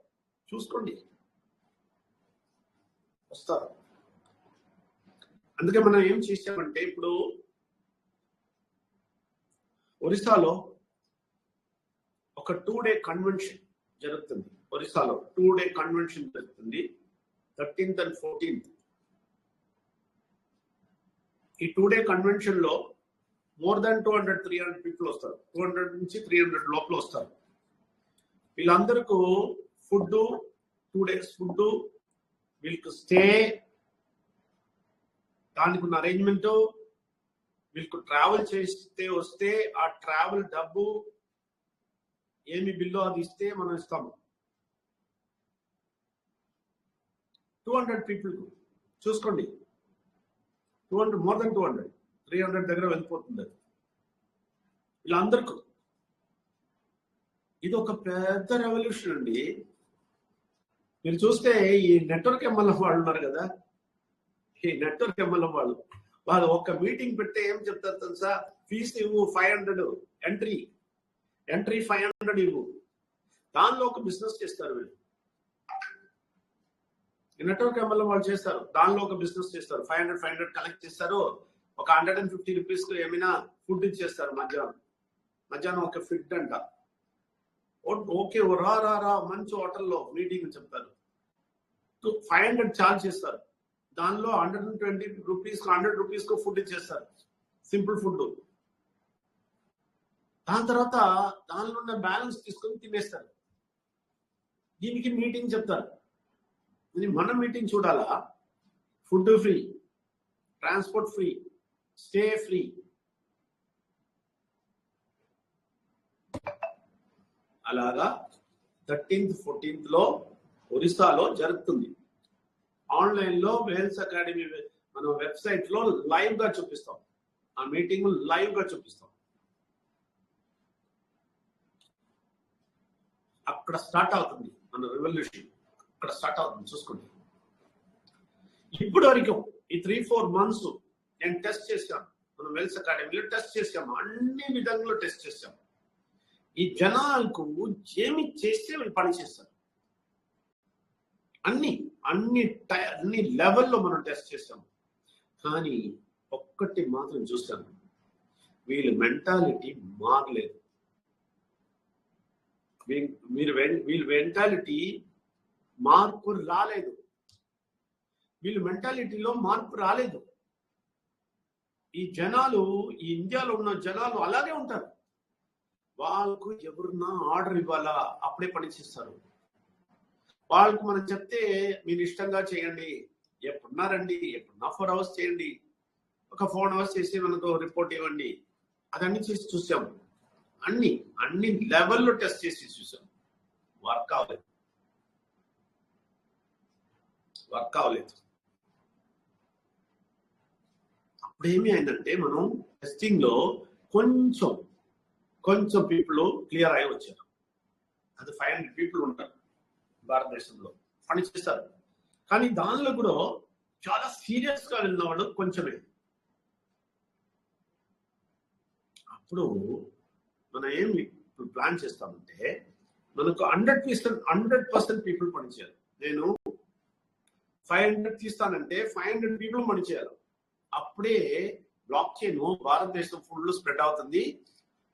చూసుకోండి, వస్తారు. అందుకే మనం ఏం చేసామంటే, ఇప్పుడు ఒరిస్సాలో ఒక 2 డే కన్వెన్షన్ జరుగుతుంది. ఒరిస్సాలో 2 డే కన్వెన్షన్ జరుగుతుంది, 13th and 14th. ఈ 2 డే కన్వెన్షన్ లో మోర్ దాన్ 200-300 పీపుల్ వస్తారు. 200 నుంచి 300 లోపల వస్తారు. వీళ్ళందరికీ ఫుడ్, 2 days ఫుడ్, వీళ్ళకి స్టే, దానికి ఉన్న అరేంజ్మెంట్, వీళ్ళకు ట్రావెల్ చేస్తే వస్తే ఆ ట్రావెల్ డబ్బు ఏమి బిల్లు అది ఇస్తే మనం ఇస్తాము. 200 పీపుల్ చూసుకోండి, 200, మోర్ దెన్ 200, 300 దగ్గర వెళ్ళిపోతుంది. వీళ్ళందరికీ ఇది ఒక పెద్ద రెవల్యూషన్ అండి. మీరు చూస్తే ఈ నెట్వర్క్ ఎంఎల్ఎం వాళ్ళు ఉన్నారు కదా, ఈ నెట్వర్క్ ఎంఎల్ఎం వాళ్ళు ఒక మీటింగ్ పెడితే ఏం చెప్తారు తెలుసా? ఫీజు ఇవ్వు 500, ఎంట్రీ 500 ఇవ్వు. దానిలో ఒక బిజినెస్ చేస్తారు వీళ్ళు. నెట్వర్క్ ఎంఎల్ఎం వాళ్ళు చేస్తారు, దానిలో ఒక బిజినెస్ చేస్తారు. 500 కలెక్ట్ చేస్తారు. ఒక 150 రూపీస్ కు ఏమైనా ఫుడ్ ఇచ్చేస్తారు. మధ్యాహ్నం ఒక ఫిట్ అంట. ఓకే, రా మంచి హోటల్లో మీటింగ్ చెప్తారు. 500 ఛార్జ్ చేస్తారు. దానిలో 120 రూపీస్ 100 రూపీస్ కు ఫుడ్ ఇచ్చేస్తారు, సింపుల్ ఫుడ్. దాని తర్వాత దానిలో ఉన్న బ్యాలెన్స్ తీసుకొని తినేస్తారు. దీనికి మీటింగ్ చెప్తారు. మన మీటింగ్ చూడాలా? Food free, transport free, stay free. అలాగా 13th 14th లో ఒరిస్సాలో జరుగుతుంది. ఆన్లైన్ లో వేల్స్ అకాడమీ మన వెబ్సైట్ లో లైవ్ గా చూపిస్తాం. ఆ మీటింగ్ లైవ్ గా చూపిస్తాం. అక్కడ స్టార్ట్ అవుతుంది మన రెవల్యూషన్. అక్కడ స్టార్ట్ అవుతుంది, చూసుకోండి. ఇప్పటి వరకు ఈ 3-4 months నేను టెస్ట్ చేశాను. మనం వెల్స్ అకాడమీలో టెస్ట్ చేసాము, అన్ని విధంగా టెస్ట్ చేసాము. ఈ జనాలకు ఏమి చేస్తే వాళ్ళు పని చేస్తారు. అన్ని లెవెల్లో మనం టెస్ట్ చేస్తాము. కానీ ఒక్కటి మాత్రం చూస్తాను, వీళ్ళ మెంటాలిటీ మారలేదు. వీళ్ళ మెంటాలిటీ మార్పు రాలేదు. వీళ్ళ మెంటాలిటీలో మార్పు రాలేదు. ఈ జనాలు, ఈ ఇండియాలో ఉన్న జనాలు అలాగే ఉంటారు. వాళ్ళకు ఎవరున్నా ఆర్డర్ ఇవ్వాలా, అప్పుడే పని చేస్తారు. వాళ్ళకు మనం చెప్తే మీరు ఇష్టంగా చేయండి, ఎప్పుడున్నా రండి, ఎప్పుడున్నా 4 hours చేయండి, ఒక 4 hours చేసి మనకు రిపోర్ట్ ఇవ్వండి, అదన్నీ చేసి చూసాం. అన్ని లెవెల్లో టెస్ట్ చేసి చూసాం. వర్క్ అవ్వలేదు. అప్పుడేమి అయిందంటే, మనం టెస్టింగ్ లో కొంచెం పీపుల్ క్లియర్ అయి వచ్చారు. అది 500 people ఉంటారు భారతదేశంలో, పని చేస్తారు. కానీ దానిలో కూడా చాలా సీరియస్ గా వెళ్ళిన వాళ్ళు కొంచెమే. అప్పుడు మనం ఏమి ప్లాన్ చేస్తామంటే, మనకు 100% పీపుల్ పనిచేయాలి. నేను 500 తీస్తానంటే 500 people పనిచేయాలి. అప్పుడే బ్లాక్ చైన్ భారతదేశం ఫుల్ స్ప్రెడ్ అవుతుంది.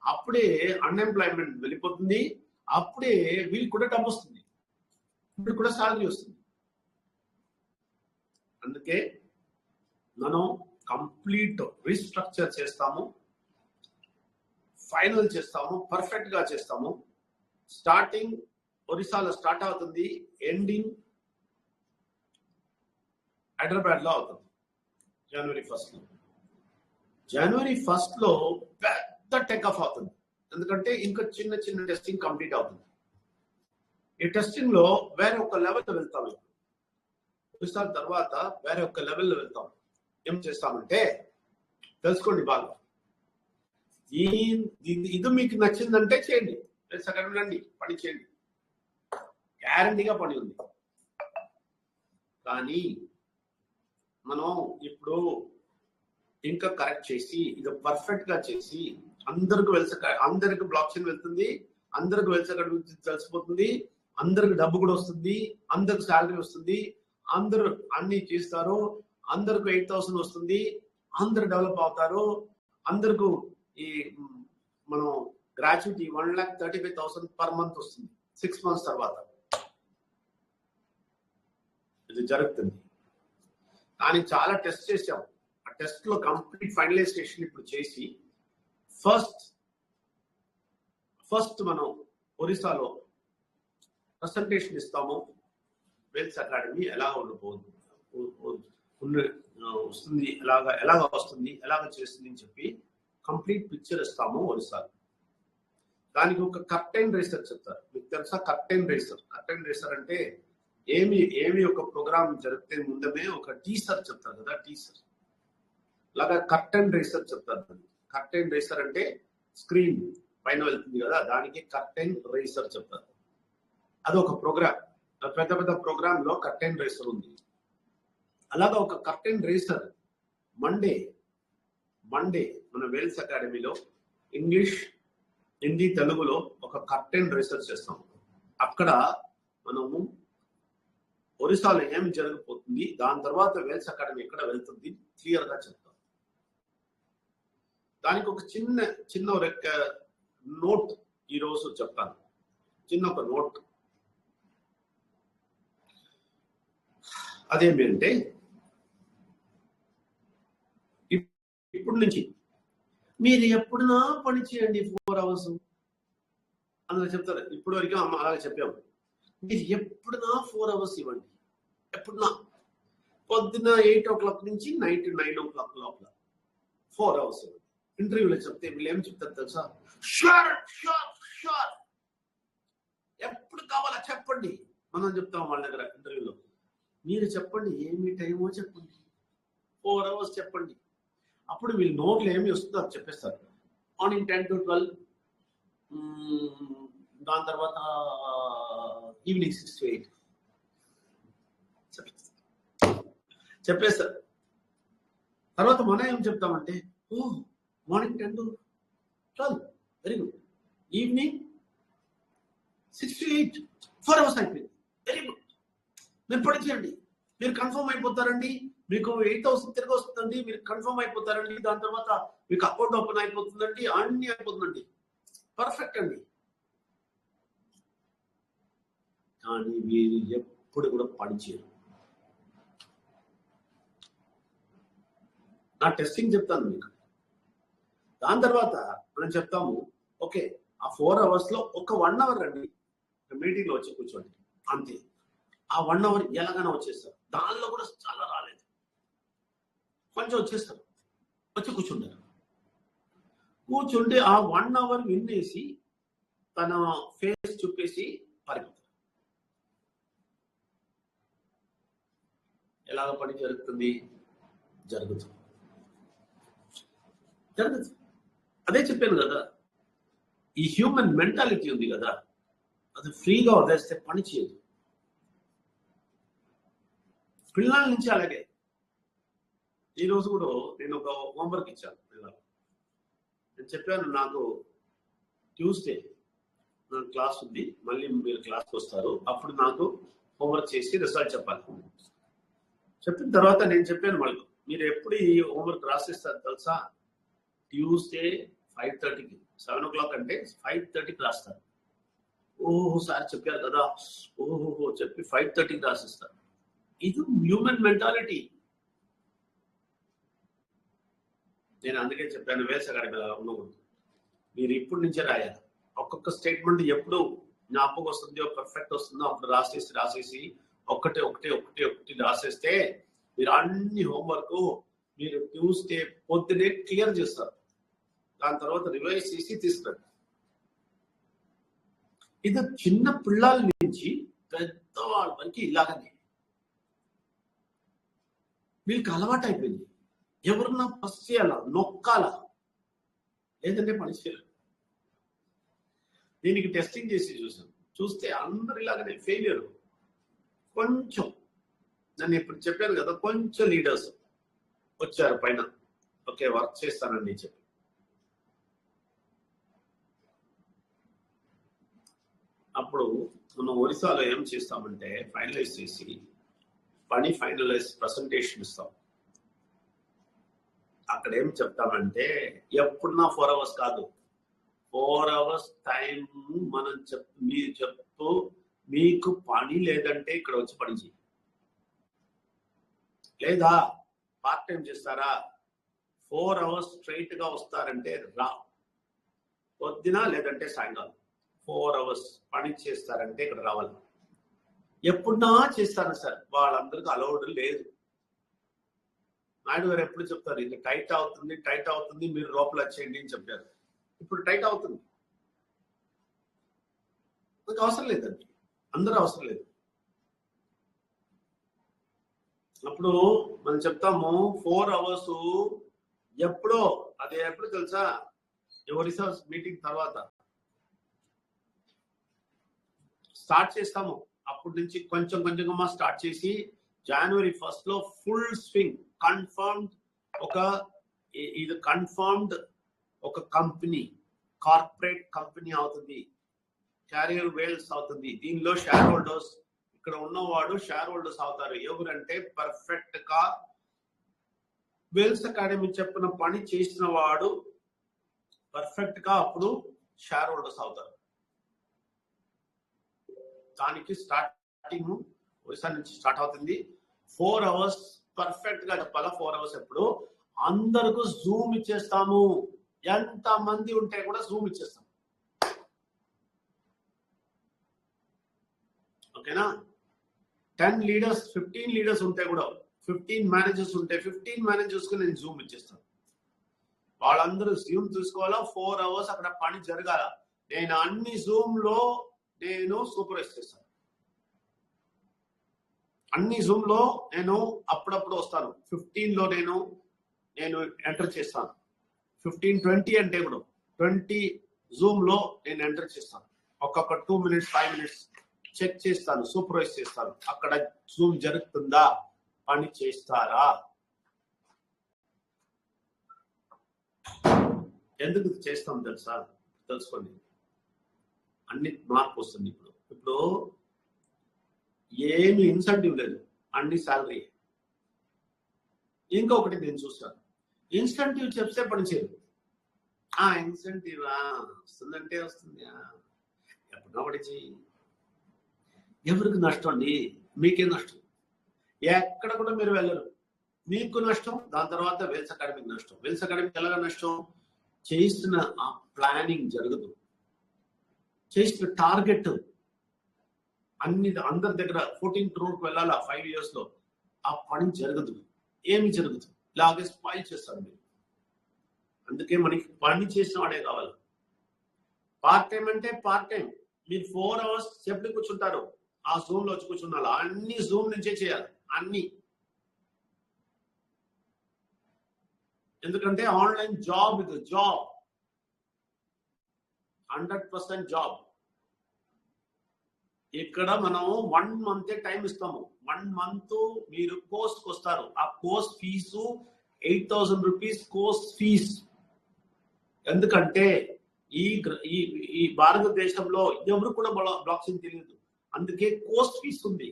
అప్పుడే అన్ఎంప్లాయ్మెంట్ వెళ్ళిపోతుంది. అప్పుడే వీళ్ళు కూడా డబ్బు వస్తుంది, వీళ్ళు కూడా సాలరీ వస్తుంది. అందుకే మనం కంప్లీట్ రీస్ట్రక్చర్ చేస్తాము, ఫైనల్ చేస్తాము, పర్ఫెక్ట్ గా చేస్తాము. స్టార్టింగ్ ఒరిస్సాలో స్టార్ట్ అవుతుంది, ఎండింగ్ హైదరాబాద్ లో అవుతుంది January 1st. January 1st లో పెద్ద టేక్ ఆఫ్ అవుతుంది. ఎందుకంటే ఇంకా చిన్న టెస్టింగ్ కంప్లీట్ అవుతుంది. ఈ టెస్టింగ్ లో వేరే ఒక లెవెల్లో వెళ్తాం. ఒరిస్సా తర్వాత వేరే ఒక లెవెల్లో వెళ్తాం. ఏం చేస్తామంటే తెలుసుకోండి బాగా. ఇది మీకు నచ్చిందంటే చేయండి, అకాడమీ రండి, పని చేయండి, గ్యారంటీగా పని ఉంది. కానీ మనం ఇప్పుడు ఇంకా కరెక్ట్ చేసి, ఇది పర్ఫెక్ట్ గా చేసి, అందరికి బ్లాక్ చైన్ వెళ్తుంది, అందరికి వెల్స్ అకాడమీ తెలిసిపోతుంది, అందరికి డబ్బు కూడా వస్తుంది, అందరికి శాలరీ వస్తుంది, అందరూ అన్ని చేస్తారు, అందరికి 8,000 వస్తుంది, అందరు డెవలప్ అవుతారు, అందరికి ఈ మనం గ్రాట్యుటీ 1,35,000 per month వస్తుంది 6 months తర్వాత. ఇది జరుగుతుంది. కానీ చాలా టెస్ట్ చేసాం. ఆ టెస్ట్ లో కంప్లీట్ ఫైనలైజేషన్ ఇప్పుడు చేసి ఫస్ట్ మనం ఒరిస్సాలో ప్రజెంటేషన్ ఇస్తాము. వెల్స్ అకాడమీ ఎలా వస్తుంది, ఎలాగ వస్తుంది, ఎలాగ చేస్తుంది అని చెప్పి కంప్లీట్ పిక్చర్ ఇస్తాము ఒరిస్సాలో. దానికి ఒక కర్టెన్ రేసర్ చెప్తారు. మీకు తెలుసా కర్టెన్ రేసర్ అంటే ఏమి ఒక ప్రోగ్రామ్ జరిగితే ముందమే ఒక టీసర్ చెప్తారు కదా, టీసర్ లాగా కర్టెన్ రేసర్ చెప్తారు. కర్టెన్ రేసర్ అంటే స్క్రీన్ పైన వెళ్తుంది కదా, దానికి కర్టెన్ రేసర్ చెప్తారు. అది ఒక ప్రోగ్రామ్. పెద్ద ప్రోగ్రామ్ లో కర్టెన్ రేసర్ ఉంది. అలాగా ఒక కర్టెన్ రేసర్ మండే మన వెల్స్ అకాడమీలో ఇంగ్లీష్, హిందీ, తెలుగులో ఒక కర్టెన్ రేసర్ చేస్తాం. అక్కడ మనము ఒరిస్సాలో ఏమి జరగబోతుంది, దాని తర్వాత వెల్స్ అకాడమీ ఎక్కడ వెళ్తుంది క్లియర్ గా చెప్తాం. దానికి ఒక చిన్న నోట్ ఈ రోజు చెప్తాను. ఒక నోట్ అదేంటంటే, ఇప్పుడు నుంచి మీరు ఎప్పుడునా పని చేయండి 4 hours అందులో చెప్తారు. ఇప్పుడు వరకు అలాగే చెప్పాము. మీరు ఎప్పుడునా 4 hours ఇవ్వండి. ఎప్పుడున్నా పొద్దున్న 8 o'clock నుంచి నైట్ 9 o'clock లోపల 4 hours ఇంటర్వ్యూలో చెప్తే వీళ్ళు ఏం చెప్తారు తెలుసా? షూర్ షూర్ షూర్, ఎప్పుడు కావాలా చెప్పండి. మనం చెప్తాం వాళ్ళ దగ్గర ఇంటర్వ్యూలో, మీరు చెప్పండి ఏమి టైమో చెప్పండి, 4 hours చెప్పండి. అప్పుడు వీళ్ళు నోట్లో ఏమి వస్తుందో అది చెప్పేస్తారు. మార్నింగ్ 10 to 12, దాని తర్వాత ఈవినింగ్ 6 to 8 చెప్పేస్తారు. తర్వాత మనం ఏం చెప్తామంటే, morning 10 to 12 very good, evening 6 to 8 4 hours అయిపోయింది, వెరీ గుడ్, మీరు పడిచేయండి, మీరు కన్ఫర్మ్ అయిపోతారండి, మీకు 8,000 తిరిగి వస్తుందండి, మీరు కన్ఫర్మ్ అయిపోతారండి, దాని తర్వాత మీకు అకౌంట్ ఓపెన్ అయిపోతుందండి, అన్ని అయిపోతుందండి, పర్ఫెక్ట్ అండి. కానీ వీరు ఎప్పుడు కూడా పనిచేయరు. నా టెస్టింగ్ చెప్తాను మీకు. దాని తర్వాత మనం చెప్తాము, ఓకే ఆ 4 hours లో ఒక 1 hour రండి మీటింగ్ లో వచ్చి కూర్చోండి, అంతే. ఆ 1 hour ఎలాగైనా వచ్చేస్తారు. దానిలో కూడా చాలా రాలేదు, కొంచెం వచ్చేస్తారు, వచ్చి కూర్చుంటారు. కూర్చుంటే ఆ 1 hour వినేసి తన ఫేస్ చూపేసి పారిపోతారు. ఎలాగ పని జరుగుతుంది? జరుగుతుంది. అదే చెప్పాను కదా, ఈ హ్యూమన్ మెంటాలిటీ ఉంది కదా, అది ఫ్రీగా వదిలేస్తే పని చేయదు. పిల్లల నుంచి అలాగే. ఈ రోజు కూడా నేను ఒక హోంవర్క్ ఇచ్చాను పిల్లలు. నేను చెప్పాను, నాకు ట్యూస్డే నాకు క్లాస్ ఉంది, మళ్ళీ మీరు క్లాస్కి వస్తారు, అప్పుడు నాకు హోంవర్క్ చేసి రిజల్ట్ చెప్పాలి. చెప్పిన తర్వాత నేను చెప్పాను వాళ్ళకు, మీరు ఎప్పుడు ఈ హోంవర్క్ రాసిస్తారు తెలుసా? ట్యూస్డే 5:30కి, 7 o'clock అంటే 5:30కి రాస్తారు. ఓహో సార్ చెప్పారు కదా, ఓహో చెప్పి 5:30కి రాసిస్తారు. ఇది హ్యూమన్ మెంటాలిటీ. నేను అందుకే చెప్పాను, వేల్స్ అకాడమీ ఉండకూడదు, మీరు ఇప్పటి నుంచే రాయాలి. ఒక్కొక్క స్టేట్మెంట్ ఎప్పుడు జ్ఞాపకం వస్తుందో, పర్ఫెక్ట్ వస్తుందో అప్పుడు రాసేసి ఒకటి రాసేస్తే మీరు అన్ని హోంవర్క్ మీరు ట్యూస్డే పొద్దునే క్లియర్ చేస్తారు. దాని తర్వాత రివైజ్ చేసి తీసుకురండి. ఇది చిన్న పిల్లల నుంచి పెద్దవాళ్ళ వరకు ఇలాగనే మీకు అలవాటు అయిపోయింది. ఎవరన్నా ఫస్ట్ చేయాలా, నొక్కాలా, లేదంటే పని చేయాలి. దీనికి టెస్టింగ్ చేసి చూస్తే అందరు ఇలాగనే ఫెయిలియర్. కొంచెం నేను ఇప్పుడు చెప్పాను కదా, కొంచెం లీడర్స్ వచ్చారు పైన, ఓకే వర్క్ చేస్తానండి చెప్పి. అప్పుడు మనం ఒరిస్సాలో ఏం చేస్తామంటే ఫైనలైజ్ చేసి పని ఫైనలైజ్ ప్రజెంటేషన్ ఇస్తాం. అక్కడ ఏం చెప్తామంటే ఎప్పుడున్నా 4 hours కాదు, 4 hours టైం మనం మీరు చెప్తూ, మీకు పని లేదంటే ఇక్కడ వచ్చి పని చేయి, లేదా పార్ట్ టైం చేస్తారా, 4 hours స్ట్రైట్ గా వస్తారంటే రా, పొద్దున లేదంటే సాయంకాలం 4 hours పని చేస్తారంటే ఇక్కడ రావాలి. ఎప్పుడున్నా చేస్తాను సార్, వాళ్ళందరికీ అలౌడ్ లేదు. నాయుడు గారు ఎప్పుడు చెప్తారు, ఇది టైట్ అవుతుంది మీరు లోపల వచ్చేయండి అని చెప్పారు. ఇప్పుడు టైట్ అవుతుంది, నాకు అవసరం లేదండి, అందరూ అవసరం లేదు. అప్పుడు మనం చెప్తాము 4 hours ఎప్పుడో, అదే ఎప్పుడు తెలుసా, ఒరిస్సా మీటింగ్ తర్వాత స్టార్ట్ చేస్తాము. అప్పటి నుంచి కొంచెం కొంచెంగా స్టార్ట్ చేసి January 1st లో ఫుల్ స్వింగ్ కన్ఫర్మ్డ్. ఇది కన్ఫర్మ్డ్ ఒక కంపెనీ, కార్పొరేట్ కంపెనీ అవుతుంది, క్యారియర్ వేల్స్ అవుతుంది. దీనిలో షేర్ హోల్డర్స్, ఇక్కడ ఉన్నవాడు షేర్ హోల్డర్స్ అవుతారు. ఎవరంటే పర్ఫెక్ట్ గా వేల్స్ అకాడమీ చెప్పిన పని చేసిన వాడు పర్ఫెక్ట్ గా అప్పుడు షేర్ హోల్డర్స్ అవుతారు. దానికి స్టార్టింగ్ ఒరిస్సా నుంచి స్టార్ట్ అవుతుంది. 4 hours పర్ఫెక్ట్ గా చెప్పాలా. 4 hours ఎప్పుడు అందరికీ జూమ్ ఇచ్చేస్తాము, ఎంత మంది ఉంటే కూడా జూమ్ ఇచ్చేస్తాం. ఓకేనా? 10 లీడర్స్ 15 లీడర్స్ ఉంటే కూడా 15 మేనేజర్స్ ఉంటే 15 మేనేజర్స్ కు నేను జూమ్ ఇచ్చేస్తాను. వాళ్ళందరూ జూమ్ తీసుకోవాలా, 4 అవర్స్ అక్కడ పని జరగాల. నేను అన్ని జూమ్ లో నేను సూపర్వైజ్ చేస్తాను. అన్ని జూమ్ లో నేను అప్పుడప్పుడు వస్తాను. 15 లో నేను ఎంటర్ చేస్తాను. 15-20 అంటే కూడా 20 జూమ్ లో నేను ఎంటర్ చేస్తాను. ఒక్కొక్క 2 minutes 5 minutes చెక్ చేస్తాను, సూపర్వైజ్ చేస్తాను. అక్కడ జూమ్ జరుగుతుందా, పని చేస్తారా. ఎందుకు చేస్తాం తెలుసా? తెలుసుకోండి. అన్ని మార్పు వస్తుంది. ఇప్పుడు ఏమి ఇన్సెంటివ్ లేదు, అన్ని శాలరీ. ఇంకొకటి నేను చూస్తాను, ఇన్సెంటివ్ చెప్తే పని చేయదు. ఇన్సెంటివ్ వస్తుందంటే వస్తుంది, ఎప్పుడో ఒకటి చెయ్యి. ఎవరికి నష్టం అండి? మీకే నష్టం. ఎక్కడ కూడా మీరు వెళ్ళరు, మీకు నష్టం. దాని తర్వాత వెల్స్ అకాడమీకి నష్టం. వెల్స్ అకాడమీకి ఎలాగ నష్టం? చేస్తున్న ఆ ప్లానింగ్ జరగదు, చేస్తున్న టార్గెట్ అందరి దగ్గర 14 crore వెళ్ళాలా 5 years లో, ఆ పని జరగదు. ఏమి జరగదు, ఇలాగే స్పాయిల్ చేస్తారు మీరు. అందుకే మనకి పని చేసిన వాడే కావాలి. పార్ట్ టైం అంటే పార్ట్ టైం. మీరు 4 hours సేపు కూర్చుంటారు, ఆ జూమ్ లో వచ్చి కూర్చున్నారు. అన్ని జూమ్ నుంచే చేయాలి, అన్ని. ఎందుకంటే ఆన్లైన్ జాబ్, ఇది జాబ్, 100% జాబ్. ఇక్కడ మనం 1 month టైం ఇస్తాము. 1 month మీరు కోర్స్కి వస్తారు. ఆ course fee 8,000 rupees course fee. ఎందుకంటే ఈ భారతదేశంలో ఎవరు కూడా బ్లాక్ చైన్ తెలియదు. అందుకే కోర్స్ ఫీజ్ ఉంది,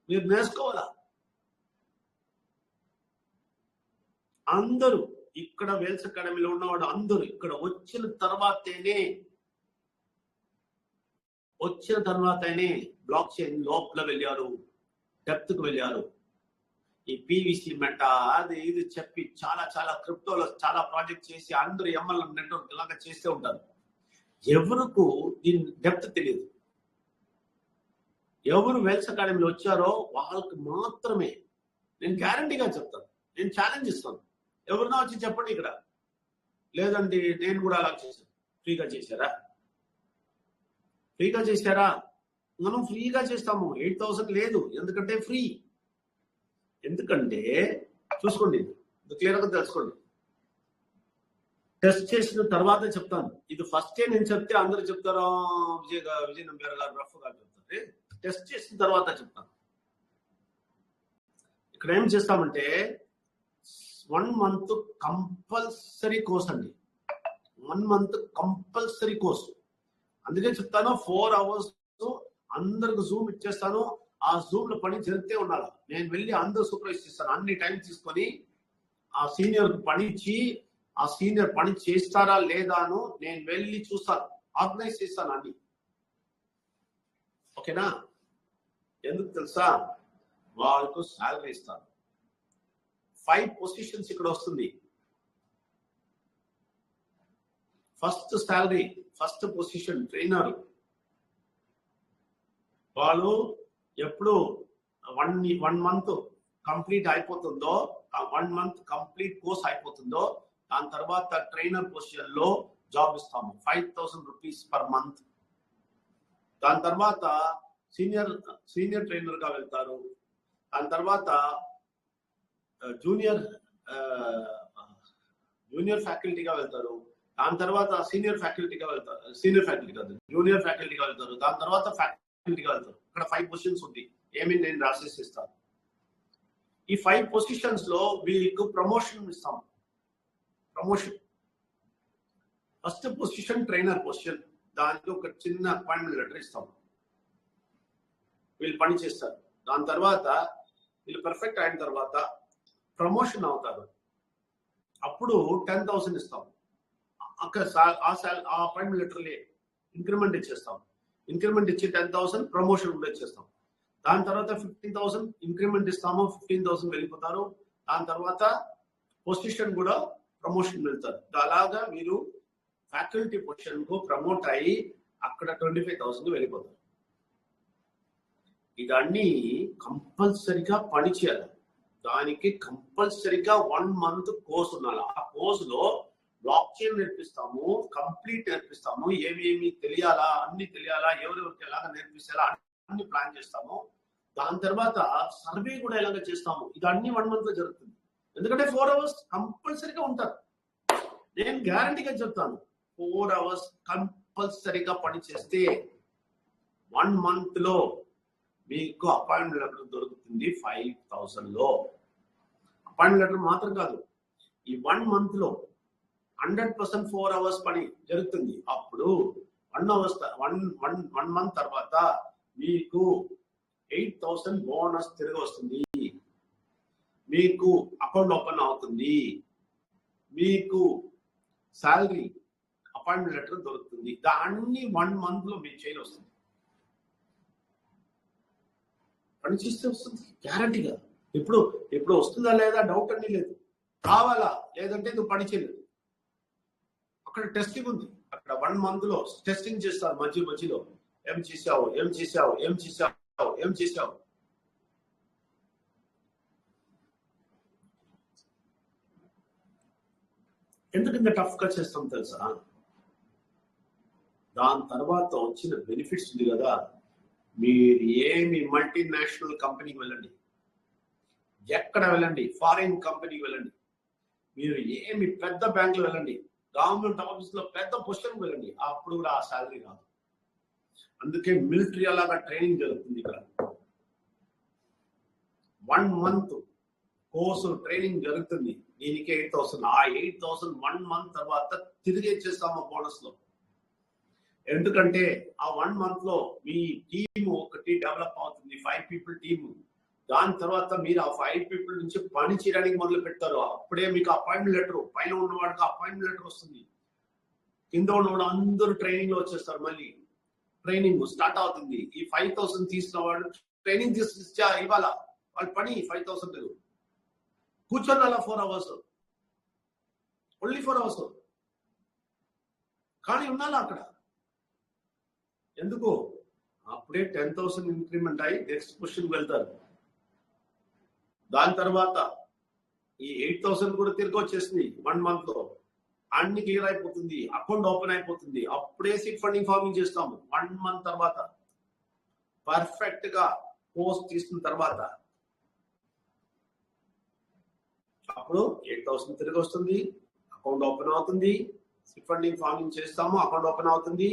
మీరు నేర్చుకోవాలా. అందరూ ఇక్కడ వెల్స్ అకాడమీలో ఉన్నవాడు అందరూ ఇక్కడ వచ్చిన తర్వాతనే బ్లాక్ చైన్ లోపల వెళ్ళారు, డెప్త్ కు వెళ్ళారు. ఈ పీవీసీ మెటా అది ఇది చెప్పి చాలా క్రిప్టోలో చాలా ప్రాజెక్ట్ చేసి అందరూ ఎంఎల్ఎం నెట్వర్క్ ఇలాగా చేస్తూ ఉంటారు. ఎవరికి దీని డెప్త్ తెలియదు. ఎవరు వెల్స్ అకాడమీలో వచ్చారో వాళ్ళకి మాత్రమే నేను గ్యారంటీగా చెప్తాను, నేను ఛాలెంజ్ ఇస్తాను. ఎవరినో వచ్చి చెప్పండి ఇక్కడ, లేదండి నేను కూడా అలా చేశాను. ఫ్రీగా చేశారా? ఫ్రీగా చేశారా? మనం ఫ్రీగా చేస్తాము. 8,000 లేదు, ఎందుకంటే ఫ్రీ. ఎందుకంటే చూసుకోండి, ఇది క్లియర్గా తెలుసుకోండి. టెస్ట్ చేసిన తర్వాత చెప్తాను. ఇది ఫస్ట్ నేను చెప్తే అందరూ చెప్తారా విజయ్ నంబర్ గారు రఫ్ గారు చెప్తారు. టెస్ట్ చేసిన తర్వాత చెప్తాను. ఇక్కడ ఏం చేస్తామంటే 1 month కంపల్సరీ కోర్స్ అండి. 1 month కంపల్సరీ కోర్సు. అందుకే చెప్తాను 4 hours అందరికి జూమ్ ఇచ్చేస్తాను. ఆ జూమ్ లో పని జరిగితే ఉండాలి. నేను వెళ్ళి అందరూ సూపర్వైజ్ చేస్తాను. అన్ని టైం తీసుకొని ఆ సీనియర్ పని ఇచ్చి, ఆ సీనియర్ పని చేస్తారా లేదా అని నేను వెళ్ళి చూస్తాను, ఆర్గనైజ్ చేస్తాను అన్ని. ఓకేనా? ఎందుకు తెలుసా? వాళ్ళకు శాలరీ ఇస్తాను. 5 పొజిషన్స్ ఇక్కడ వస్తుంది. First salary, first position trainer. వాళ్ళు ఎప్పుడు 1 month కంప్లీట్ అయిపోతుందో, 1 month కంప్లీట్ కోర్స్ అయిపోతుందో, దాని తర్వాత ట్రైనర్ పొజిషన్ లో జాబ్ ఇస్తాము. 5,000 rupees పర్ మంత్. దాని తర్వాత సీనియర్ ట్రైనర్ గా వెళ్తారు. దాని తర్వాత జూనియర్ ఫ్యాకల్టీగా వెళ్తారు. దాని తర్వాత సీనియర్ ఫ్యాకల్టీగా వెళ్తారు. సీనియర్ ఫ్యాకల్టీ కాదు, జూనియర్ ఫ్యాకల్టీగా వెళ్తారు. దాని తర్వాత ఫ్యాకల్టీగా వెళ్తారు. ఇక్కడ 5 పొజిషన్స్ ఉంది. ఏమి నేను రాసేసి ఇస్తాను. ఈ 5 పొజిషన్స్ లో వీళ్ళకు ప్రమోషన్ ఇస్తాం. Promotion first position trainer position. దానికి ఒక చిన్న అపాయింట్మెంట్ లెటర్ ఇస్తాం. వీళ్ళు పని చేస్తారు. దాని తర్వాత వీళ్ళు పర్ఫెక్ట్ అయిన తర్వాత ప్రమోషన్ అవుతారు. అప్పుడు 10,000 ఇస్తాం. ఆ అపాయింట్మెంట్ లెటర్ ఇంక్రిమెంట్ ఇచ్చేస్తాం. ఇంక్రిమెంట్ ఇచ్చి 10,000 ప్రమోషన్ కూడా ఇచ్చేస్తాం. దాని తర్వాత 15,000 ఇంక్రిమెంట్ ఇస్తాము. 15,000 వెళ్ళిపోతారు. దాని తర్వాత పొజిషన్ కూడా ప్రమోషన్ వెళ్తారు. అలాగా మీరు ఫ్యాకల్టీ పొజిషన్ కు ప్రమోట్ అయ్యి అక్కడ 25,000 వెళ్ళిపోతారు. ఇదన్నీ కంపల్సరిగా పని చేయాలి. దానికి కంపల్సరిగా 1 month కోర్స్ ఉండాలి. ఆ కోర్సులో బ్లాక్ చైన్ నేర్పిస్తాము, కంప్లీట్ నేర్పిస్తాము, ఏమేమి తెలియాలా అన్ని తెలియాలా, ఎవరెవరికి ఎలాగ నేర్పిస్తారా అన్ని ప్లాన్ చేస్తాము. దాని తర్వాత సర్వే కూడా ఎలాగ చేస్తాము. ఇది అన్ని 1 month లో జరుగుతుంది. ఎందుకంటే 4 hours కంపల్సరిగా ఉంటారు. నేను గ్యారంటీగా చెప్తాను, 4 hours కంపల్సరిగా పని చేస్తే 1 month లో మీకు అపాయింట్మెంట్ లెటర్ దొరుకుతుంది 5,000 లో. అపాయింట్మెంట్ లెటర్ మాత్రం కాదు, ఈ 1 month లో 100% 4 hours పని జరుగుతుంది. అప్పుడు 1 month తర్వాత మీకు 8,000 బోనస్ తిరిగి వస్తుంది. మీకు అకౌంట్ ఓపెన్ అవుతుంది, మీకు శాలరీ అపాయింట్మెంట్ లెటర్ దొరుకుతుంది. దాన్ని 1 month లో మీ చేయి వస్తుంది. పని చేస్తే వస్తుంది గ్యారంటీగా. ఇప్పుడు వస్తుందా లేదా డౌట్ అన్ని లేదు. కావాలా లేదంటే నువ్వు పని చేయలేదు. అక్కడ టెస్టింగ్ ఉంది. అక్కడ 1 month లో టెస్టింగ్ చేస్తారు. మధ్యలో ఏం చేసావు. ఎందుకు ఇంత టఫ్ గా చేస్తాం తెలుసా? దాని తర్వాత వచ్చిన బెనిఫిట్స్ ఉంది కదా. మీరు ఏమి మల్టీనేషనల్ కంపెనీకి వెళ్ళండి, ఎక్కడ వెళ్ళండి, ఫారిన్ కంపెనీకి వెళ్ళండి, మీరు ఏమి పెద్ద బ్యాంకులు వెళ్ళండి, గవర్నమెంట్ ఆఫీస్ లో పెద్ద పొజిషన్ వెళ్ళండి, అప్పుడు కూడా ఆ శాలరీ రాదు. అందుకే మిలిటరీ అలాగా ట్రైనింగ్ జరుగుతుంది. ఇక్కడ 1 month కోర్సు ట్రైనింగ్ జరుగుతుంది. దీనికి 8,000. ఆ 8,000 1 month తర్వాత తిరిగి ఇచ్చేస్తాము బోనస్ లో. ఎందుకంటే ఆ 1 month లో మీ టీమ్ ఒకటి డెవలప్ అవుతుంది, 5 people టీమ్. దాని తర్వాత మీరు ఆ 5 people నుంచి పని చేయడానికి మొదలు పెడతారు. అప్పుడే మీకు అపాయింట్మెంట్ లెటర్, పైన ఉన్నవాడికి అపాయింట్మెంట్ లెటర్ వస్తుంది, కింద ఉన్నవాడు అందరూ ట్రైనింగ్ లో వచ్చేస్తారు. మళ్ళీ ట్రైనింగ్ స్టార్ట్ అవుతుంది. ఈ 5,000 తీసుకున్న వాడు ట్రైనింగ్ ఇవ్వాలా, వాళ్ళ పని 5,000 లేదు. కూర్చొని అలా 4 hours, ఓన్లీ 4 hours కానీ ఉండాలా అక్కడ. ఎందుకు? అప్పుడే 10,000 ఇంక్రిమెంట్ అయ్యి నెక్స్ట్ పొజిషన్ వెళ్తారు. దాని తర్వాత ఈ 8,000 కూడా తిరిగి వచ్చేసింది 1 month లో. అన్ని క్లియర్ అయిపోతుంది, అకౌంట్ ఓపెన్ అయిపోతుంది. అప్పుడే సీడ్ ఫండింగ్ ఫార్మింగ్ చేస్తాము 1 month తర్వాత. పర్ఫెక్ట్ గా కోర్స్ తీసుకున్న తర్వాత అప్పుడు 8,000 తిరిగి వస్తుంది, అకౌంట్ ఓపెన్ అవుతుంది, సీడ్ ఫండింగ్ ఫార్మింగ్ చేస్తాము, అకౌంట్ ఓపెన్ అవుతుంది,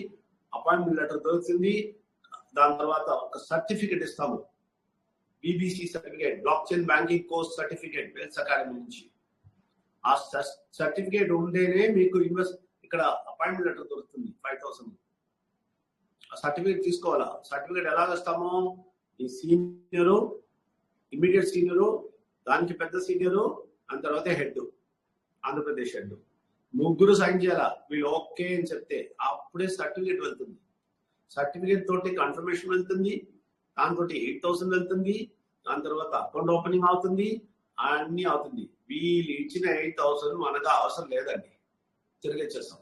అపాయింట్మెంట్ లెటర్ దొరుకుతుంది. దాని తర్వాత ఒక సర్టిఫికెట్ ఇస్తాము, BBC certificate, blockchain banking course certificate Wales academy నుంచి. ఆ సర్టిఫికేట్ ఉంటేనే మీకు ఇక్కడ అపాయింట్మెంట్ లెటర్ దొరుకుతుంది 5,000. ఆ సర్టిఫికేట్ తీసుకోవాలా. సర్టిఫికేట్ ఎలాగ ఇస్తాము? ఈ సీనియరు, ఇమీడియట్ సీనియరు, దానికి పెద్ద సీనియరు, దాని తర్వాత హెడ్, ఆంధ్రప్రదేశ్ హెడ్, ముగ్గురు సైన్ చేయాలా. వీళ్ళు ఓకే అని చెప్తే అప్పుడే సర్టిఫికేట్ వెళ్తుంది. సర్టిఫికేట్ తోటి కన్ఫర్మేషన్ వెళ్తుంది, దాంతో 8,000 వెళ్తుంది. దాని తర్వాత అకౌంట్ ఓపెనింగ్ అవుతుంది, అన్ని అవుతుంది. వీళ్ళు ఇచ్చిన 8,000 మనకు అవసరం లేదండి, తిరిగి ఇచ్చేస్తాం.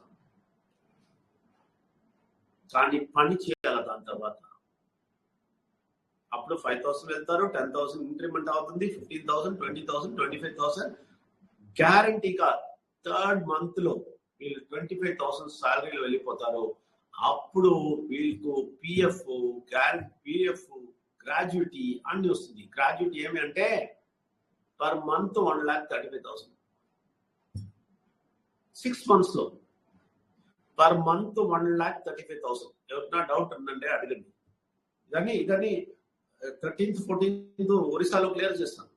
కానీ పని చేయాలి. దాని తర్వాత అప్పుడు 5,000 వెళ్తారు, 10,000 ఇంక్రిమెంట్ అవుతుంది, 15,000, 20,000, 25,000. గ్యారంటీగా 3rd month లో వీళ్ళు 25,000 శాలరీలో వెళ్ళిపోతారు. అప్పుడు వీళ్ళకు పిఎఫ్, గ్రాడ్యుటీ అన్ని వస్తుంది. గ్రాడ్యుటీ ఏమి అంటే పర్ మంత్ 1,35,000. 6 months లో పర్ మంత్ 1,35,000. ఎవరినా డౌట్ ఉందంటే అడగండి. ఇదని 13th, 14th ఒరిస్సాలో క్లియర్ చేస్తాను.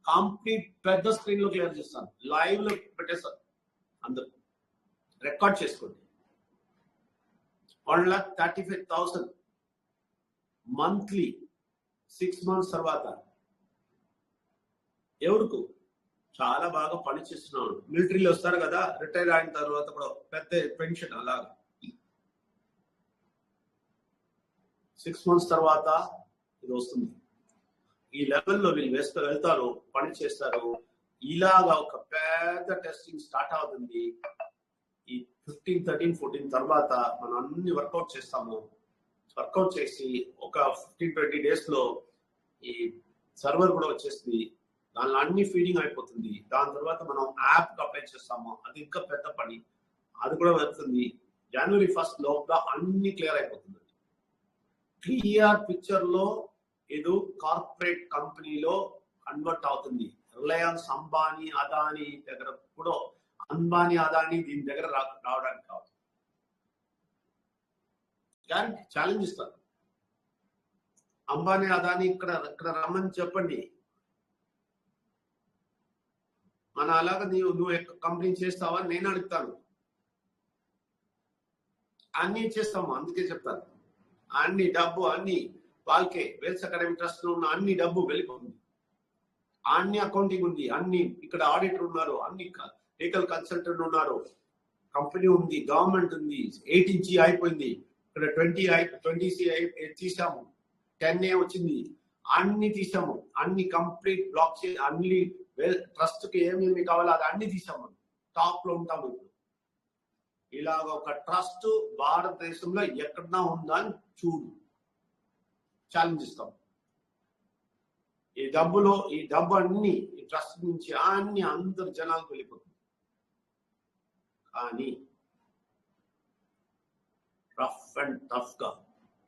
కంప్లీట్ పెద్ద స్క్రీన్ లో క్లియర్ చేస్తాను, లైవ్ లో పెట్టేస్తాను. అందరూ రికార్డ్ చేసుకోండి. 1,35,000 మంత్లీ 6 months తర్వాత. ఎవరికి? చాలా బాగా పని చేస్తున్నాడు, మిలిటరీలో వస్తారు కదా, రిటైర్ అయిన తర్వాత కూడా పెద్ద పెన్షన్ అలాగా. 6 months తర్వాత ఇది వస్తుంది. ఈ లెవెల్లో వీళ్ళు వెళ్తారు, పని చేస్తారు. ఇలాగా ఒక పెద్ద టెస్టింగ్ స్టార్ట్ అవుతుంది. ఈ 15, 13, 14 తర్వాత మనం అన్ని వర్కౌట్ చేస్తాము. వర్కౌట్ చేసి ఒక 15-20 days లో ఈ సర్వర్ కూడా వచ్చేస్తుంది, దానిలో అన్ని ఫీడింగ్ అయిపోతుంది. దాని తర్వాత మనం యాప్ అప్లై చేస్తాము, అది ఇంకా పెద్ద పని, అది కూడా వెళ్తుంది. January 1st లోపల అన్ని క్లియర్ అయిపోతుంది. క్లియర్ పిక్చర్ లో ఇది కార్పొరేట్ కంపెనీలో కన్వర్ట్ అవుతుంది. రిలయన్స్, అంబానీ, అదానీ దగ్గర కూడా, అంబానీ అదానీ దీని దగ్గర రావడానికి కాదు, గ్యారంటీ ఛాలెంజ్ ఇస్తారు. అంబానీ అదానీ ఇక్కడ రమ్మని చెప్పండి, మన అలాగా నువ్వు కంపెనీ చేస్తావా నేను అడుగుతాను. అన్ని చేస్తాము, అందుకే చెప్తాను. అన్ని డబ్బు అన్ని వాళ్ళకే, వెల్స్ అకాడమీ ట్రస్ట్ లో ఉన్న అన్ని డబ్బు వెళ్ళిపోతుంది. అన్ని అకౌంటింగ్ ఉంది, అన్ని ఇక్కడ ఆడిటర్ ఉన్నారు, అన్ని లీగల్ కన్సల్టెంట్ ఉన్నారు, కంపెనీ ఉంది, గవర్నమెంట్ ఉంది. 18G అయిపోయింది, ఇక్కడ 20C తీసాము, 10A వచ్చింది, అన్ని తీసాము. అన్ని కంప్లీట్ బ్లాక్ చేసి అన్ని ట్రస్ట్ కి ఏమేమి కావాలో అది అన్ని తీసాము. టాప్ లో ఉంటాము ఇప్పుడు. ఇలాగ ఒక ట్రస్ట్ భారతదేశంలో ఎక్కడన్నా ఉందా అని చూడు, ఛాలెంజ్ ఇస్తాం. ఈ డబ్బు అన్ని ఈ ట్రస్ట్ నుంచి అన్ని అందరు జనాలకు వెళ్ళిపోతుంది. కానీ రఫ్ అండ్ టఫ్ గా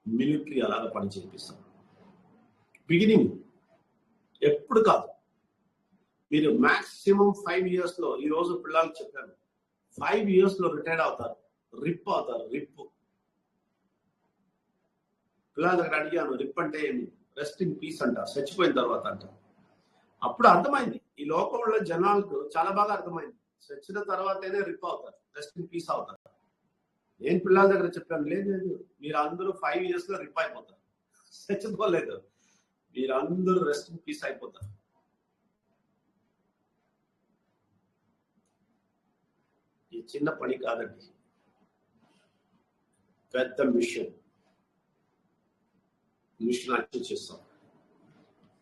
మిలిటరీ అలాగా పని చేపిస్తాం. బిగినింగ్ ఎప్పుడు కాదు, మీరు మాక్సిమం 5 years లో, ఈ రోజు పిల్లలకు చెప్పాను, 5 years లో రిటైర్ అవుతారు, రిప్ అవుతారు. రిప్ పిల్లల దగ్గర అడిగాను, రిప్ అంటే ఏమి? రెస్ట్ ఇన్ పీస్ అంట, చచ్చిపోయిన తర్వాత అంట. అప్పుడు అర్థమైంది, ఈ లోకంలో జనాలకు చాలా బాగా అర్థమైంది, చచ్చిన తర్వాతనే రిప్ అవుతారు, రెస్ట్ ఇన్ పీస్ అవుతారు. నేను పిల్లల దగ్గర చెప్పాను, లేదు మీరు అందరూ 5 years లో రిప్ అయిపోతారు, చచ్చిపోలేదు, మీరు అందరూ రెస్ట్ ఇన్ పీస్ అయిపోతారు. ఈ చిన్న పని కాదండి, పెద్ద మిషన్ అచీవ్ చేస్తాం,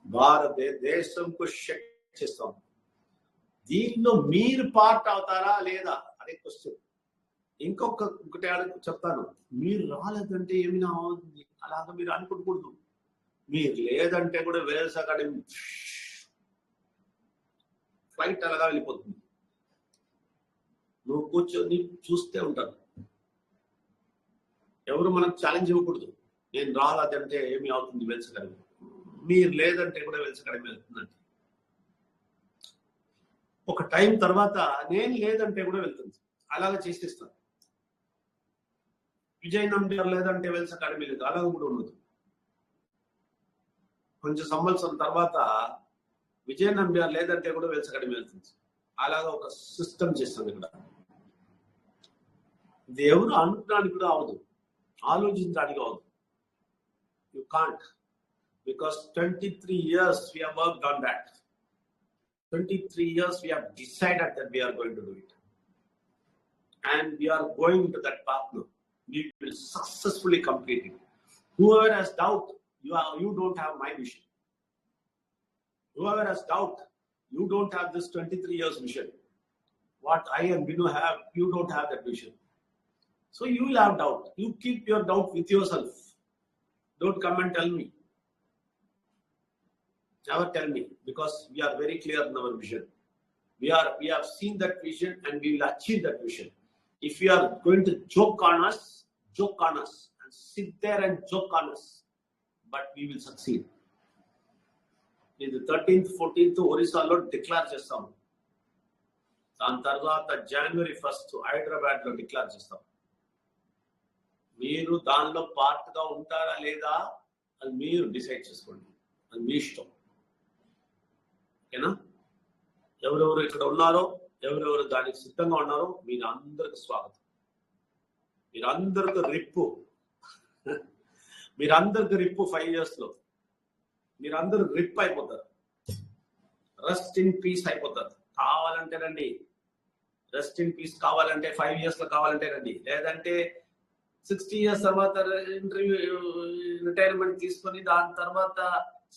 భారతదేశంకు శక్తి చేస్తాం. దీనిలో మీరు పార్ట్ అవుతారా లేదా అదే క్వశ్చన్. ఇంకొకటి చెప్తాను, మీరు రాలేదంటే ఏమైనా అవుతుంది అలాగా మీరు అనుకోకూడదు. మీరు లేదంటే కూడా వెల్స్ అకాడమీ ఫ్లైట్ అలాగా వెళ్ళిపోతుంది. నువ్వు కూర్చొని చూస్తే ఉంటాను, ఎవరు మనకు ఛాలెంజ్ ఇవ్వకూడదు. నేను రాలేదంటే ఏమి అవుతుంది వెల్స్ అకాడమీ, మీరు లేదంటే కూడా వెల్స్ అకాడమీ వెళ్తుందండి. ఒక టైం తర్వాత నేను లేదంటే కూడా వెళ్తుంది, అలాగే చేసేస్తాను. విజయ్ నంబర్ లేదంటే వెల్స్ అకాడమీ లేదు, అలాగే కూడా ఉండదు. కొంచెం సంవత్సరం తర్వాత విజయ్ నంబర్ లేదంటే కూడా వెల్స్ అకాడమీ వెళ్తుంది. అలాగా ఒక సిస్టమ్ చేస్తుంది ఇక్కడ. ఇది ఎవరు అనుకోవడానికి కూడా అవదు, ఆలోచించడానికి అవదు. You can't, because 23 years we have worked on that. 23 years we have decided that we are going to do it, and we are going to that path now. We will successfully complete it. Whoever has doubt, you don't have my vision. Whoever has doubt, you don't have this 23 years vision. What I and Binu have, you don't have that vision. So you will have doubt. You keep your doubt with yourself. Don't come and tell me. Never tell me, because we are very clear in our vision. We have seen that vision and we will achieve that vision. If you are going to joke on us and sit there and joke on us, but we will succeed. In the 13th, 14th Orissa lo declare chestam. దాని తర్వాత January 1st Hyderabad లో declare చేస్తాం. మీరు దానిలో part గా ఉంటారా లేదా అది మీరు డిసైడ్ చేసుకోండి, అది మీ ఇష్టం. ఓకేనా? ఎవరెవరు ఇక్కడ ఉన్నారో, ఎవరెవరు దానికి సిద్ధంగా ఉన్నారో మీరు అందరికి స్వాగతం. మీరందరికి రిప్పు 5 years లో మీరందరూ రిప్ అయిపోతారు, రెస్ట్ ఇన్ పీస్ అయిపోతారు. కావాలంటే రండి, రెస్ట్ ఇన్ పీస్ కావాలంటే 5 years లో కావాలంటే రండి, లేదంటే 60 years తర్వాత రిటైర్మెంట్ తీసుకొని దాని తర్వాత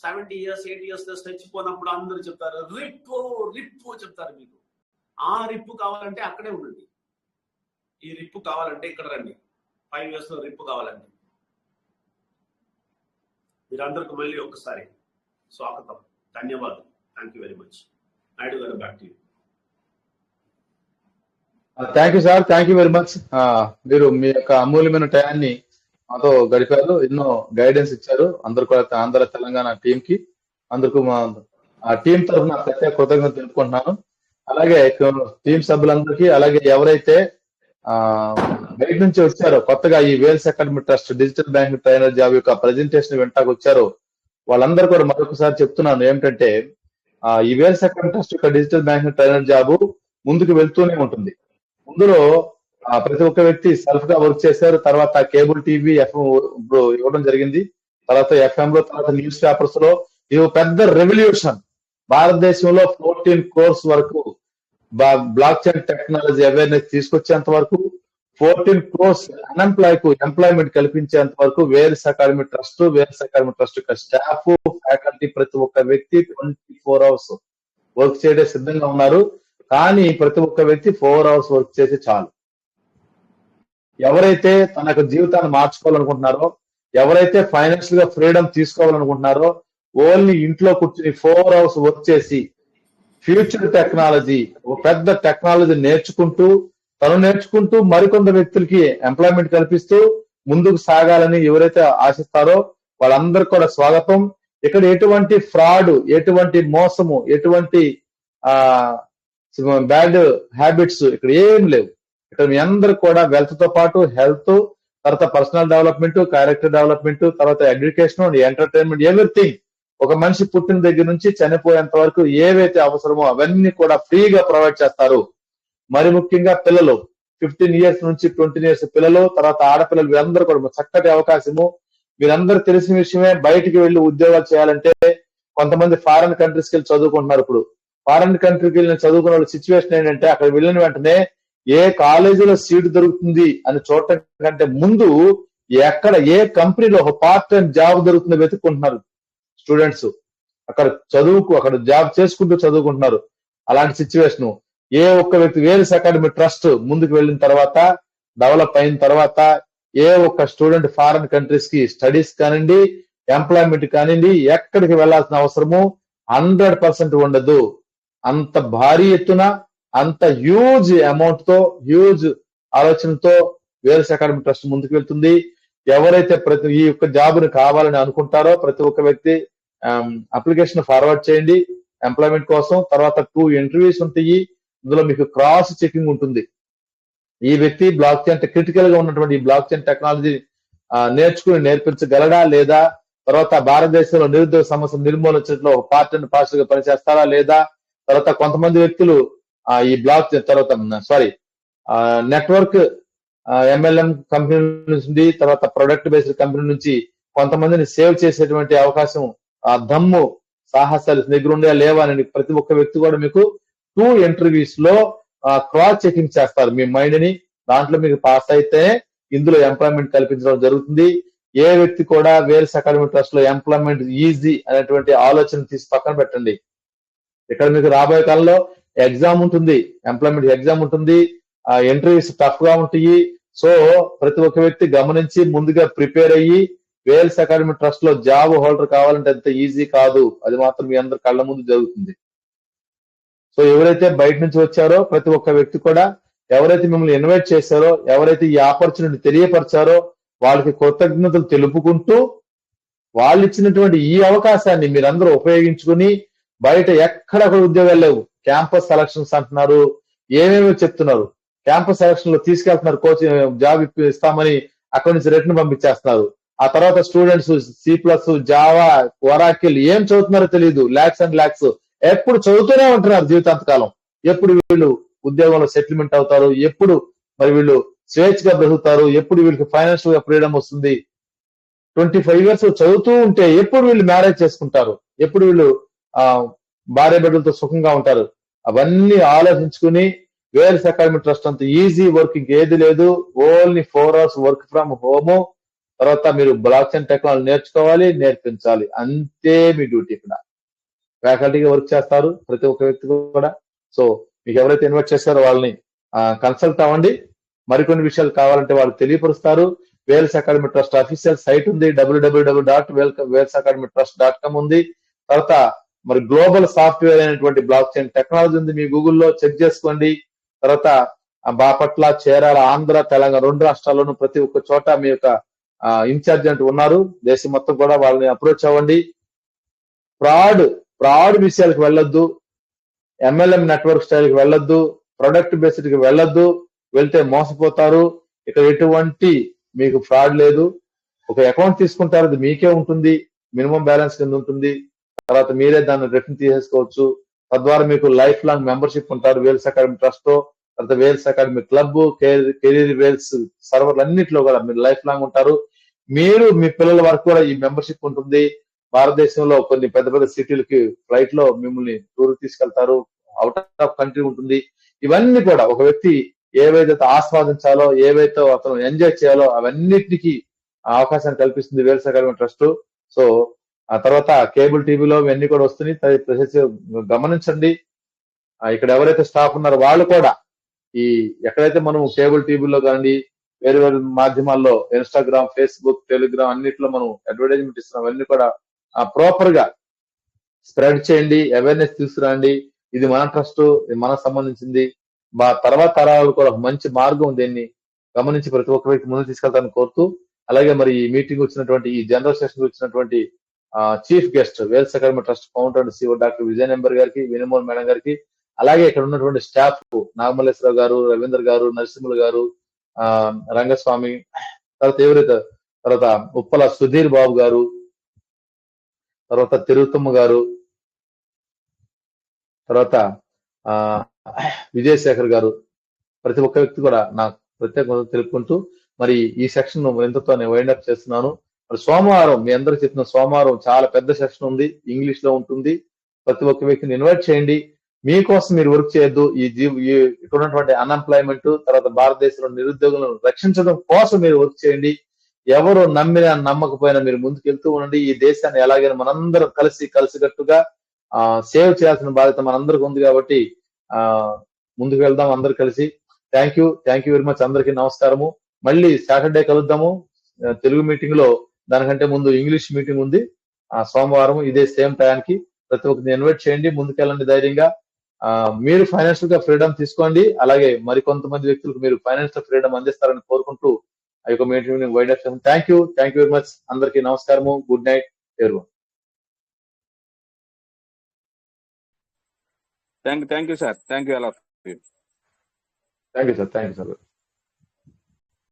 70 years 80 years లో చచ్చిపోయినప్పుడు అందరూ చెప్తారు రిప్పు చెప్తారు. మీకు ఆ రిప్పు కావాలంటే అక్కడే ఉండండి, ఈ రిప్పు కావాలంటే ఇక్కడ రండి. 5 years లో రిప్పు కావాలంటే మీరందరికీ మళ్ళీ ఒకసారి స్వాగతం, ధన్యవాదాలు. Thank you very much. Naidu garu, back to you. Thank you sir, thank you very much. మీరు మీ యొక్క అమూల్యమైన టయాన్ని మాతో గడిపారు, ఎన్నో గైడెన్స్ ఇచ్చారు. అందరు కూడా ఆంధ్ర తెలంగాణ టీం కి అందరికీ మా టీం తరఫున ప్రత్యేక కృతజ్ఞతలు తెలుపుకుంటున్నాను. అలాగే టీం సభ్యులందరికీ, అలాగే ఎవరైతే బయట నుంచి వచ్చారో కొత్తగా ఈ Wales academy trust digital banking trainer job యొక్క ప్రెజెంటేషన్ వింటాకు వచ్చారో వాళ్ళందరూ కూడా మరొకసారి చెప్తున్నాను ఏమిటంటే, ఈ వేల్స్ అకాడమీ ట్రస్ట్ యొక్క డిజిటల్ బ్యాంకింగ్ ట్రైనర్ జాబ్ ముందుకు వెళ్తూనే ఉంటుంది. ముందులో ప్రతి ఒక్క వ్యక్తి సెల్ఫ్ గా వర్క్ చేశారు. తర్వాత కేబుల్ టీవీ, ఎఫ్ఎం ఇవ్వడం జరిగింది. తర్వాత ఎఫ్ఎం లో, తర్వాత న్యూస్ పేపర్స్ లో ఇది పెద్ద రెవల్యూషన్. భారతదేశంలో 14 crores వరకు బ్లాక్ చైన్ టెక్నాలజీ అవేర్నెస్ తీసుకొచ్చేంత వరకు, 14 crores ఎంప్లాయ్మెంట్ కల్పించేంత వరకు వేల్స్ అకాడమీ ట్రస్ట్ యొక్క స్టాఫ్, ఫ్యాకల్టీ ప్రతి ఒక్క వ్యక్తి 24 hours వర్క్ చేయడం సిద్ధంగా ఉన్నారు. కానీ ప్రతి ఒక్క వ్యక్తి 4 hours వర్క్ చేసి చాలు. ఎవరైతే తన యొక్క జీవితాన్ని మార్చుకోవాలనుకుంటున్నారో, ఎవరైతే ఫైనాన్షియల్ గా ఫ్రీడమ్ తీసుకోవాలనుకుంటున్నారో, ఓన్లీ ఇంట్లో కూర్చుని 4 hours వర్క్ చేసి ఫ్యూచర్ టెక్నాలజీ, ఒక పెద్ద టెక్నాలజీ నేర్చుకుంటూ మరికొంత వ్యక్తులకి ఎంప్లాయ్మెంట్ కల్పిస్తూ ముందుకు సాగాలని ఎవరైతే ఆశిస్తారో వాళ్ళందరికీ కూడా స్వాగతం. ఇక్కడ ఎటువంటి ఫ్రాడ్, ఎటువంటి మోసము, ఎటువంటి బ్యాడ్ హ్యాబిట్స్ ఇక్కడ ఏం లేవు. ఇక్కడ మీ అందరు కూడా వెల్త్ తో పాటు హెల్త్, తర్వాత పర్సనల్ డెవలప్మెంట్, క్యారెక్టర్ డెవలప్మెంట్, తర్వాత ఎడ్యుకేషన్, ఎంటర్టైన్మెంట్, ఎవ్రీథింగ్. ఒక మనిషి పుట్టిన దగ్గర నుంచి చనిపోయేంత వరకు ఏవైతే అవసరమో అవన్నీ కూడా ఫ్రీగా ప్రొవైడ్ చేస్తారు. మరి ముఖ్యంగా పిల్లలు 15 years నుంచి 20 years పిల్లలు, తర్వాత ఆడపిల్లలు, వీరందరూ కూడా చక్కటి అవకాశము. మీరందరూ తెలిసిన విషయమే, బయటికి వెళ్లి ఉద్యోగాలు చేయాలంటే కొంతమంది ఫారెన్ కంట్రీస్కి వెళ్ళి చదువుకుంటున్నారు. ఇప్పుడు ఫారెన్ కంట్రీకి వెళ్ళిన చదువుకున్న వాళ్ళ సిచ్యువేషన్ ఏంటంటే, అక్కడ వెళ్ళిన వెంటనే ఏ కాలేజీలో సీట్ దొరుకుతుంది అని చూడటం కంటే ముందు ఎక్కడ ఏ కంపెనీలో ఒక పార్ట్ టైం జాబ్ దొరుకుతుందో వెతుక్కుంటున్నారు స్టూడెంట్స్. అక్కడ జాబ్ చేసుకుంటూ చదువుకుంటున్నారు. అలాంటి సిచ్యువేషన్ ఏ ఒక్క వ్యక్తి వేల్స్ అకాడమీ ట్రస్ట్ ముందుకు వెళ్ళిన తర్వాత, డెవలప్ అయిన తర్వాత, ఏ ఒక్క స్టూడెంట్ ఫారెన్ కంట్రీస్ కి స్టడీస్ కానివ్వండి, ఎంప్లాయ్మెంట్ కానివ్వండి, ఎక్కడికి వెళ్లాల్సిన అవసరము 100% ఉండదు. అంత భారీ ఎత్తున, అంత హ్యూజ్ అమౌంట్ తో, హ్యూజ్ ఆలోచనతో వేల్స్ అకాడమీ ట్రస్ట్ ముందుకు వెళ్తుంది. ఎవరైతే ఈ యొక్క జాబ్ ని కావాలని అనుకుంటారో ప్రతి ఒక్క వ్యక్తి అప్లికేషన్ ఫార్వర్డ్ చేయండి ఎంప్లాయ్మెంట్ కోసం. తర్వాత 2 interviews ఉంటాయి. ఇందులో మీకు క్రాస్ చెకింగ్ ఉంటుంది. ఈ వ్యక్తి బ్లాక్ చైన్ క్రిటికల్ గా ఉన్నటువంటి ఈ బ్లాక్ చైన్ టెక్నాలజీ నేర్పించగలడా లేదా, తర్వాత భారతదేశంలో నిరుద్యోగ సమస్య నిర్మూలించడంలో పార్ట్ అండ్ పార్షల్ గా పనిచేస్తారా లేదా, తర్వాత కొంతమంది వ్యక్తులు ఈ బ్లాక్ తర్వాత నెట్వర్క్ MLM కంపెనీ నుంచి, తర్వాత ప్రొడక్ట్ బేస్డ్ కంపెనీ నుంచి కొంతమందిని సేవ్ చేసేటువంటి అవకాశం, దమ్ము సాహసాలు దగ్గర ఉండే లేవా అని ప్రతి ఒక్క వ్యక్తి కూడా మీకు 2 interviews లో క్రాస్ చెకింగ్ చేస్తారు మీ మైండ్ ని. దాంట్లో మీకు పాస్ అయితే ఇందులో ఎంప్లాయ్మెంట్ కల్పించడం జరుగుతుంది. ఏ వ్యక్తి కూడా వేల్స్ అకాడమీ ట్రస్ట్ లో ఎంప్లాయ్మెంట్ ఈజీ అనేటువంటి ఆలోచన తీసి పక్కన పెట్టండి. ఇక్కడ మీకు రాబోయే కాలంలో ఎగ్జామ్ ఉంటుంది, ఎంప్లాయ్మెంట్ ఎగ్జామ్ ఉంటుంది, ఇంటర్వ్యూస్ టఫ్ గా ఉంటాయి. సో ప్రతి ఒక్క వ్యక్తి గమనించి ముందుగా ప్రిపేర్ అయ్యి వేల్స్ అకాడమీ ట్రస్ట్ లో జాబ్ హోల్డర్ కావాలంటే అంత ఈజీ కాదు. అది మాత్రం మీ అందరి కళ్ళ ముందు జరుగుతుంది. సో ఎవరైతే బయట నుంచి వచ్చారో ప్రతి ఒక్క వ్యక్తి కూడా, ఎవరైతే మిమ్మల్ని ఇన్వైట్ చేశారో, ఎవరైతే ఈ ఆపర్చునిటీ తెలియపరిచారో వాళ్ళకి కృతజ్ఞతలు తెలుపుకుంటూ, వాళ్ళు ఇచ్చినటువంటి ఈ అవకాశాన్ని మీరందరూ ఉపయోగించుకుని బయట ఎక్కడ ఉద్యోగాలు లేవు, క్యాంపస్ సెలక్షన్స్ అంటున్నారు, ఏమేమి చెప్తున్నారు, క్యాంపస్ సెలక్షన్ లో తీసుకెళ్తున్నారు, కోచింగ్ జాబ్ ఇస్తామని అక్కడి నుంచి రిటర్న్ పంపించేస్తున్నారు. ఆ తర్వాత స్టూడెంట్స్ C++, జావా, ఒరాకిల్ ఏం చదువుతున్నారో తెలియదు, లాక్స్ అండ్ లాక్స్ ఎప్పుడు చదువుతూనే ఉంటున్నారు జీవితాంతకాలం. ఎప్పుడు వీళ్ళు ఉద్యోగంలో సెటిల్మెంట్ అవుతారు, ఎప్పుడు మరి వీళ్ళు స్వేచ్ఛగా బ్రతుకుతారు, ఎప్పుడు వీళ్ళకి ఫైనాన్షియల్ గా ఫ్రీడమ్ వస్తుంది. 25 years చదువుతూ ఉంటే ఎప్పుడు వీళ్ళు మ్యారేజ్ చేసుకుంటారు, ఎప్పుడు వీళ్ళు భార్య బిడ్డలతో సుఖంగా ఉంటారు. అవన్నీ ఆలోచించుకుని వేల్స్ అకాడమీ ట్రస్ట్ అంత ఈజీ వర్క్ ఇంకేది లేదు. Only 4 hours work from home. తర్వాత మీరు బ్లాక్ చైన్ టెక్నాలజీ నేర్చుకోవాలి, నేర్పించాలి, అంతే మీ డ్యూటీ. ఇక్కడ ఫ్యాకల్టీగా వర్క్ చేస్తారు ప్రతి ఒక్క వ్యక్తి కూడా. సో మీకు ఎవరైతే ఇన్వైట్ చేస్తారో వాళ్ళని కన్సల్ట్ అవ్వండి. మరికొన్ని విషయాలు కావాలంటే వాళ్ళు తెలియపరుస్తారు. Wells academy Trust official site ఉంది, www.wellsacademytrust.com ఉంది. తర్వాత మరి గ్లోబల్ సాఫ్ట్వేర్ అయినటువంటి బ్లాక్ చైన్ టెక్నాలజీ ఉంది, మీ గూగుల్లో చెక్ చేసుకోండి. తర్వాత బాపట్ల, చీరాల, ఆంధ్ర, తెలంగాణ 2 రాష్ట్రాల్లోనూ ప్రతి ఒక్క చోట మీ యొక్క ఇన్ఛార్జ్ అంటూ ఉన్నారు. దేశం మొత్తం కూడా వాళ్ళని అప్రోచ్ అవ్వండి. ఫ్రాడ్ విషయాలకు వెళ్ళొద్దు, MLM నెట్వర్క్ స్టైల్ కి వెళ్ళొద్దు, ప్రొడక్ట్ బేస్డ్ కి వెళ్ళొద్దు. వెళ్తే మోసపోతారు. ఇక్కడ ఎటువంటి మీకు ఫ్రాడ్ లేదు. ఒక అకౌంట్ తీసుకుంటారు, అది మీకే ఉంటుంది, మినిమం బ్యాలెన్స్ కింద ఉంటుంది. తర్వాత మీరే దాన్ని రిటర్న్ తీసేసుకోవచ్చు. తద్వారా మీకు లైఫ్ లాంగ్ మెంబర్షిప్ ఉంటారు వేల్స్ అకాడమీ ట్రస్ట్ తో. తర్వాత Wales academy club, career Wales సర్వర్లు అన్నింటిలో కూడా మీరు లైఫ్ లాంగ్ ఉంటారు. మీరు మీ పిల్లల వరకు కూడా ఈ మెంబర్షిప్ ఉంటుంది. భారతదేశంలో కొన్ని పెద్ద పెద్ద సిటీలకి ఫ్లైట్ లో మిమ్మల్ని టూర్ తీసుకెళ్తారు, అవుట్ ఆఫ్ కంట్రీ ఉంటుంది. ఇవన్నీ కూడా ఒక వ్యక్తి ఏవైతే ఆస్వాదించాలో, ఏవైతే అతను ఎంజాయ్ చేయాలో అవన్నిటికీ అవకాశాన్ని కల్పిస్తుంది వేల్స్ అకాడమీ ట్రస్ట్. సో ఆ తర్వాత కేబుల్ టీవీలో ఇవన్నీ కూడా వస్తున్నాయి, గమనించండి. ఇక్కడ ఎవరైతే స్టాఫ్ ఉన్నారో వాళ్ళు కూడా ఈ ఎక్కడైతే మనం కేబుల్ టీవీలో కానీ వేరే వేరే మాధ్యమాల్లో ఇన్స్టాగ్రామ్, ఫేస్బుక్, టెలిగ్రామ్ అన్నిట్లో మనం అడ్వర్టైజ్మెంట్ ఇస్తున్నాం. అవన్నీ కూడా ప్రాపర్ గా స్ప్రెడ్ చేయండి, అవేర్నెస్ తీసుకురండి. ఇది మన ట్రస్ట్, ఇది మనకు సంబంధించింది. మా తర్వాత తరాలు కూడా ఒక మంచి మార్గం దీన్ని గమనించి ప్రతి ఒక్క వ్యక్తి ముందుకు తీసుకెళ్తానని కోరుతూ, అలాగే మరి ఈ మీటింగ్ వచ్చినటువంటి ఈ జనరల్ సెషన్ వచ్చినటువంటి chief guest Wales academy trust founder and CEO doctor Vijaya Nambar గారికి, వినుమోల్ మేడం గారికి, అలాగే ఇక్కడ ఉన్నటువంటి స్టాఫ్ నాగమల్లేశ్వరరావు గారు, రవీంద్ర గారు, నరసింహులు గారు, రంగస్వామి, తర్వాత ఉప్పల సుధీర్ బాబు గారు, తర్వాత తిరుత్తమ్మ గారు, తర్వాత విజయశేఖర్ గారు, ప్రతి ఒక్క వ్యక్తి కూడా నాకు ప్రత్యేకంగా తెలుపుకుంటూ మరి ఈ సెక్షన్ ఎంతతో నేను వైండ్ అప్ చేస్తున్నాను. మరి సోమవారం మీ అందరికి చెప్పిన సోమవారం చాలా పెద్ద సెక్షన్ ఉంది, ఇంగ్లీష్ లో ఉంటుంది. ప్రతి ఒక్క వ్యక్తిని ఇన్వైట్ చేయండి. మీకోసం మీరు వర్క్ చేయొద్దు. ఇక్కడ ఉన్నటువంటి అన్ఎంప్లాయ్మెంట్, తర్వాత భారతదేశంలో నిరుద్యోగులను రక్షించడం కోసం మీరు వర్క్ చేయండి. ఎవరు నమ్మినా నమ్మకపోయినా మీరు ముందుకు వెళ్తూ ఉండండి. ఈ దేశాన్ని ఎలాగైనా మనందరం కలిసికట్టుగా సేవ్ చేయాల్సిన బాధ్యత మనందరికి ఉంది కాబట్టి ముందుకు వెళ్దాం అందరు కలిసి. Thank you very much. అందరికీ నమస్కారము. మళ్ళీ సాటర్డే కలుద్దాము తెలుగు మీటింగ్ లో. దానికంటే ముందు ఇంగ్లీష్ మీటింగ్ ఉంది సోమవారం ఇదే సేమ్ టైంకి. ప్రతి ఒక్కరిని ఇన్వైట్ చేయండి, ముందుకెళ్ళండి ధైర్యంగా. మీరు ఫైనాన్షియల్ గా ఫ్రీడమ్ తీసుకోండి, అలాగే మరికొంతమంది వ్యక్తులకు మీరు ఫైనాన్షియల్ ఫ్రీడమ్ అందిస్తారని కోరుకుంటూ ఆ యొక్క మీటింగ్ వైండ్ అప్ చేస్తాను. Thank you very much. అందరికీ నమస్కారము. Good night everyone. Thank you, sir. Thank you all of you. Thank you, sir.